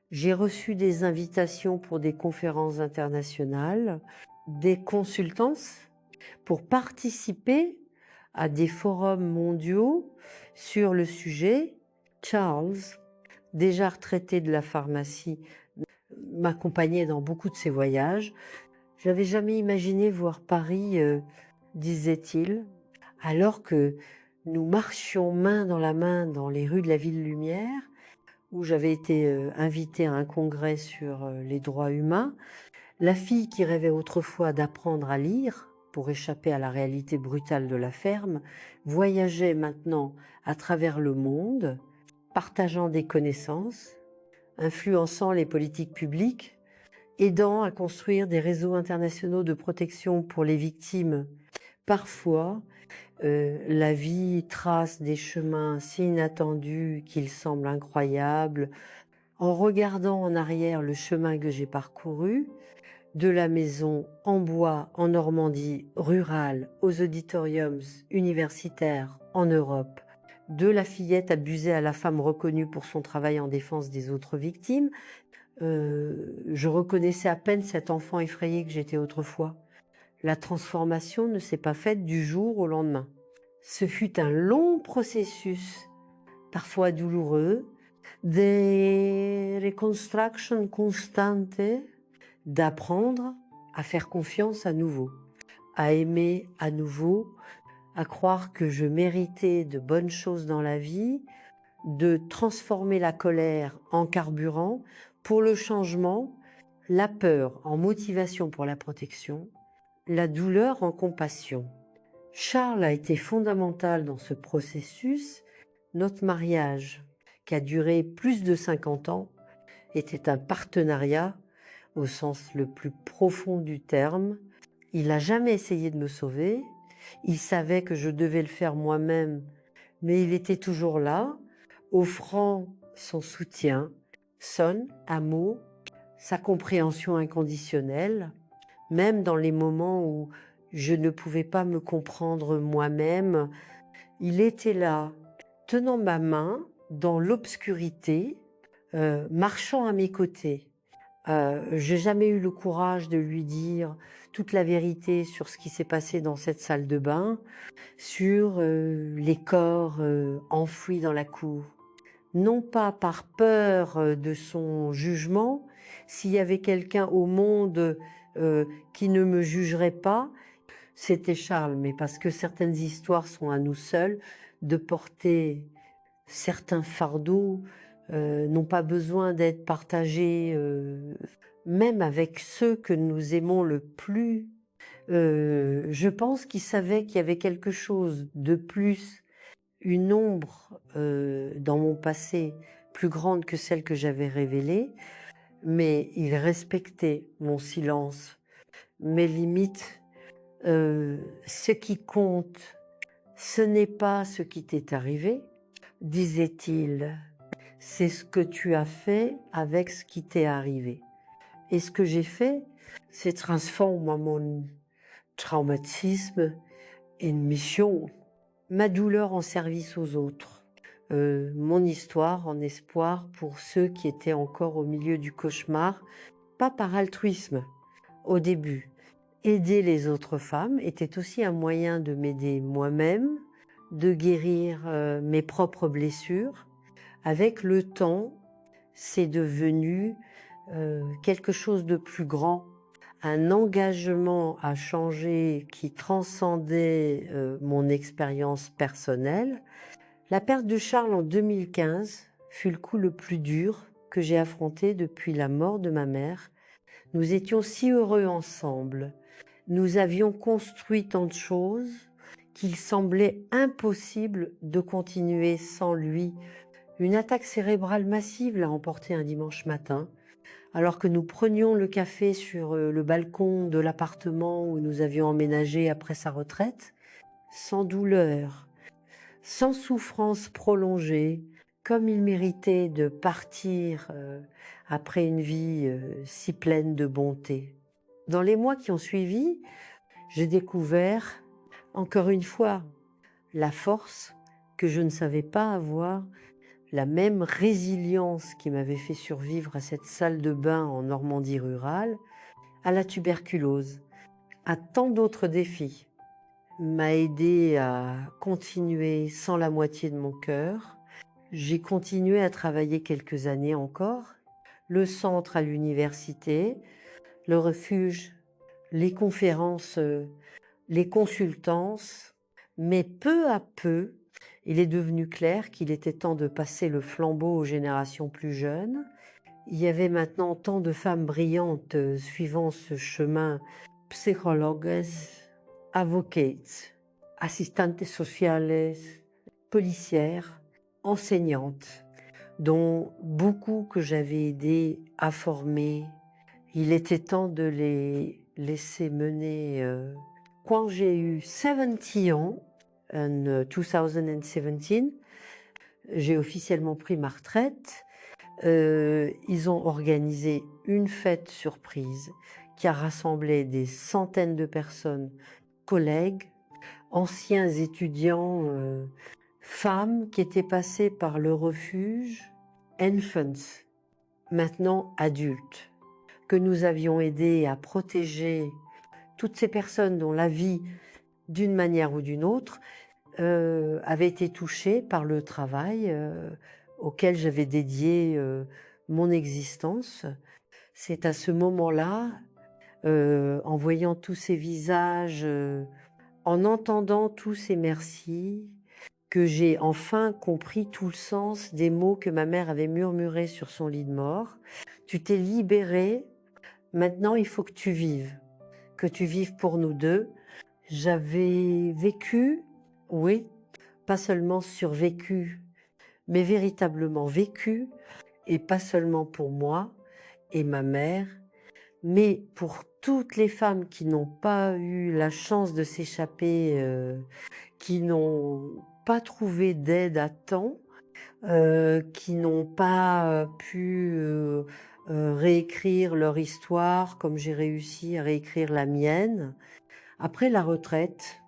J'ai reçu des invitations pour des conférences internationales, des consultances pour participer à des forums mondiaux sur le sujet. Charles, déjà retraité de la pharmacie, m'accompagnait dans beaucoup de ses voyages. J'avais jamais imaginé voir Paris, disait-il, alors que nous marchions main dans la main dans les rues de la Ville Lumière, où j'avais été invitée à un congrès sur les droits humains. La fille qui rêvait autrefois d'apprendre à lire pour échapper à la réalité brutale de la ferme, voyageait maintenant à travers le monde, partageant des connaissances, influençant les politiques publiques aidant à construire des réseaux internationaux de protection pour les victimes. Parfois, la vie trace des chemins si inattendus qu'ils semblent incroyables. En regardant en arrière le chemin que j'ai parcouru, de la maison en bois en Normandie rurale aux auditoriums universitaires en Europe, de la fillette abusée à la femme reconnue pour son travail en défense des autres victimes, je reconnaissais à peine cet enfant effrayé que j'étais autrefois. La transformation ne s'est pas faite du jour au lendemain. Ce fut un long processus, parfois douloureux, de reconstruction constante, d'apprendre à faire confiance à nouveau, à aimer à nouveau, à croire que je méritais de bonnes choses dans la vie, de transformer la colère en carburant pour le changement, la peur en motivation pour la protection, la douleur en compassion. Charles a été fondamental dans ce processus. Notre mariage, qui a duré plus de 50 ans, était un partenariat au sens le plus profond du terme. Il n'a jamais essayé de me sauver. Il savait que je devais le faire moi-même, mais il était toujours là, offrant son soutien, son amour, sa compréhension inconditionnelle, même dans les moments où je ne pouvais pas me comprendre moi-même. Il était là, tenant ma main dans l'obscurité, marchant à mes côtés. J'ai jamais eu le courage de lui dire toute la vérité sur ce qui s'est passé dans cette salle de bain, sur les corps enfouis dans la cour. Non pas par peur de son jugement, s'il y avait quelqu'un au monde qui ne me jugerait pas, c'était Charles, mais parce que certaines histoires sont à nous seuls, de porter certains fardeaux n'ont pas besoin d'être partagés, même avec ceux que nous aimons le plus. Je pense qu'il savait qu'il y avait quelque chose de plus, une ombre dans mon passé plus grande que celle que j'avais révélée, mais il respectait mon silence, mes limites. Ce qui compte, ce n'est pas ce qui t'est arrivé, disait-il, c'est ce que tu as fait avec ce qui t'est arrivé. Et ce que j'ai fait, c'est transformer mon traumatisme en mission, ma douleur en service aux autres, mon histoire en espoir pour ceux qui étaient encore au milieu du cauchemar, pas par altruisme au début. Aider les autres femmes était aussi un moyen de m'aider moi-même, de guérir mes propres blessures. Avec le temps, c'est devenu quelque chose de plus grand, un engagement à changer qui transcendait mon expérience personnelle. La perte de Charles en 2015 fut le coup le plus dur que j'ai affronté depuis la mort de ma mère. Nous étions si heureux ensemble. Nous avions construit tant de choses qu'il semblait impossible de continuer sans lui. Une attaque cérébrale massive l'a emporté un dimanche matin, alors que nous prenions le café sur le balcon de l'appartement où nous avions emménagé après sa retraite, sans douleur, sans souffrance prolongée, comme il méritait de partir après une vie si pleine de bonté. Dans les mois qui ont suivi, j'ai découvert, encore une fois, la force que je ne savais pas avoir, la même résilience qui m'avait fait survivre à cette salle de bain en Normandie rurale, à la tuberculose, à tant d'autres défis, m'a aidé à continuer sans la moitié de mon cœur. J'ai continué à travailler quelques années encore, le centre à l'université, le refuge, les conférences, les consultances, mais peu à peu, il est devenu clair qu'il était temps de passer le flambeau aux générations plus jeunes. Il y avait maintenant tant de femmes brillantes suivant ce chemin, psychologues, avocates, assistantes sociales, policières, enseignantes, dont beaucoup que j'avais aidé à former Il était temps de les laisser mener. Quand j'ai eu 70 ans, en 2017, j'ai officiellement pris ma retraite. Ils ont organisé une fête surprise qui a rassemblé des centaines de personnes, collègues, anciens étudiants, femmes qui étaient passées par le refuge Infants, maintenant adultes, que nous avions aidé à protéger toutes ces personnes dont la vie, d'une manière ou d'une autre, avait été touchée par le travail auquel j'avais dédié mon existence. C'est à ce moment-là, en voyant tous ces visages, en entendant tous ces merci, que j'ai enfin compris tout le sens des mots que ma mère avait murmurés sur son lit de mort. Tu t'es libérée, maintenant il faut que tu vives pour nous deux. J'avais vécu, oui, pas seulement survécu, mais véritablement vécu, et pas seulement pour moi et ma mère, mais pour toutes les femmes qui n'ont pas eu la chance de s'échapper, qui n'ont pas trouvé d'aide à temps, qui n'ont pas pu réécrire leur histoire comme j'ai réussi à réécrire la mienne. Après la retraite,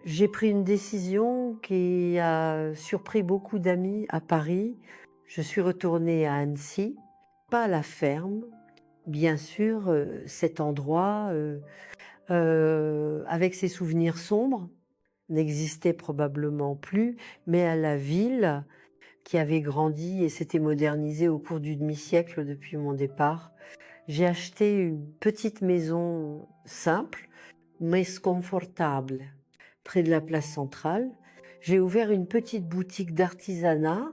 j'ai pris une décision qui a surpris beaucoup d'amis à Paris. Je suis retournée à Annecy, pas à la ferme, bien sûr, cet endroit avec ses souvenirs sombres n'existait probablement plus, mais à la ville qui avait grandi et s'était modernisée au cours du demi-siècle depuis mon départ. J'ai acheté une petite maison simple, mais confortable, près de la place centrale. J'ai ouvert une petite boutique d'artisanat,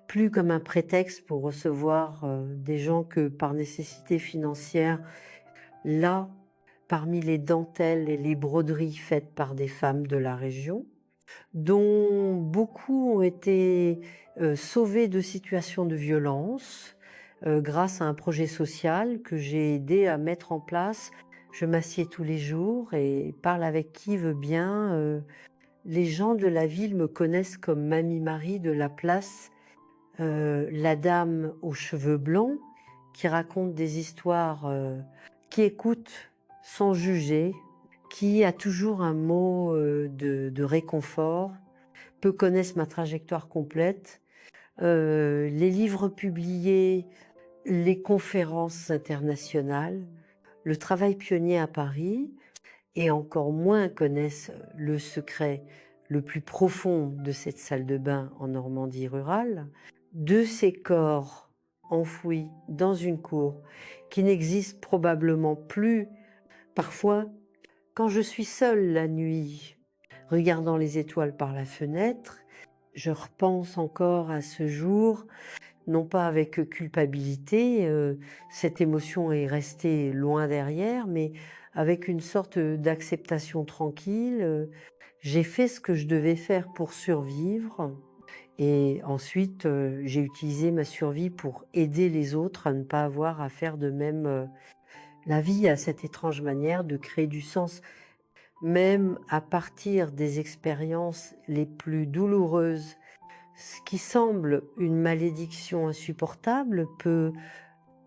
plus comme un prétexte pour recevoir des gens que par nécessité financière. Là, parmi les dentelles et les broderies faites par des femmes de la région, dont beaucoup ont été sauvées de situations de violence grâce à un projet social que j'ai aidé à mettre en place. Je m'assieds tous les jours et parle avec qui veut bien. Les gens de la ville me connaissent comme Mamie Marie de la place, la dame aux cheveux blancs qui raconte des histoires, qui écoute sans juger, qui a toujours un mot de réconfort. Peu connaissent ma trajectoire complète. Les livres publiés, les conférences internationales, le travail pionnier à Paris, et encore moins connaissent le secret le plus profond de cette salle de bain en Normandie rurale, de ces corps enfouis dans une cour qui n'existe probablement plus. Parfois, quand je suis seule la nuit, regardant les étoiles par la fenêtre, je repense encore à ce jour, non pas avec culpabilité, cette émotion est restée loin derrière, mais avec une sorte d'acceptation tranquille. J'ai fait ce que je devais faire pour survivre et ensuite j'ai utilisé ma survie pour aider les autres à ne pas avoir à faire de même. La vie a cette étrange manière de créer du sens, même à partir des expériences les plus douloureuses. Ce qui semble une malédiction insupportable peut,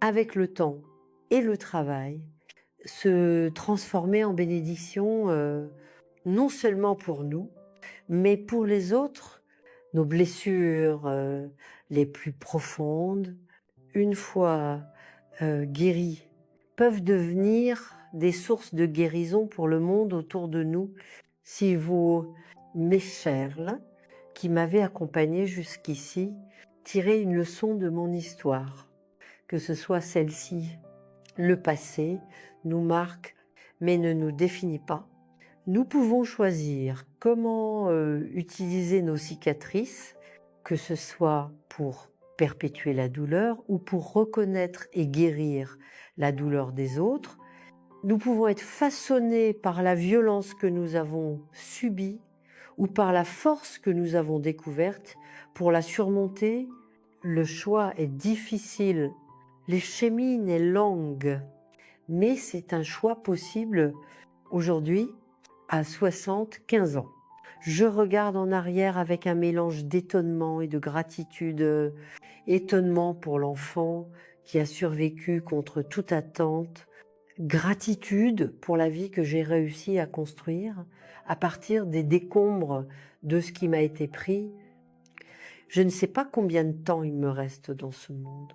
avec le temps et le travail, se transformer en bénédiction, non seulement pour nous, mais pour les autres. Nos blessures les plus profondes, une fois guéries, peuvent devenir des sources de guérison pour le monde autour de nous. Si vous, mes chers, là, qui m'avez accompagné jusqu'ici, tirez une leçon de mon histoire, que ce soit celle-ci, le passé nous marque mais ne nous définit pas. Nous pouvons choisir comment utiliser nos cicatrices, que ce soit pour perpétuer la douleur ou pour reconnaître et guérir la douleur des autres. Nous pouvons être façonnés par la violence que nous avons subie ou par la force que nous avons découverte pour la surmonter. Le choix est difficile, l'échemine est longue, mais c'est un choix possible aujourd'hui à 75 ans. Je regarde en arrière avec un mélange d'étonnement et de gratitude. Étonnement pour l'enfant qui a survécu contre toute attente. Gratitude pour la vie que j'ai réussi à construire à partir des décombres de ce qui m'a été pris. Je ne sais pas combien de temps il me reste dans ce monde.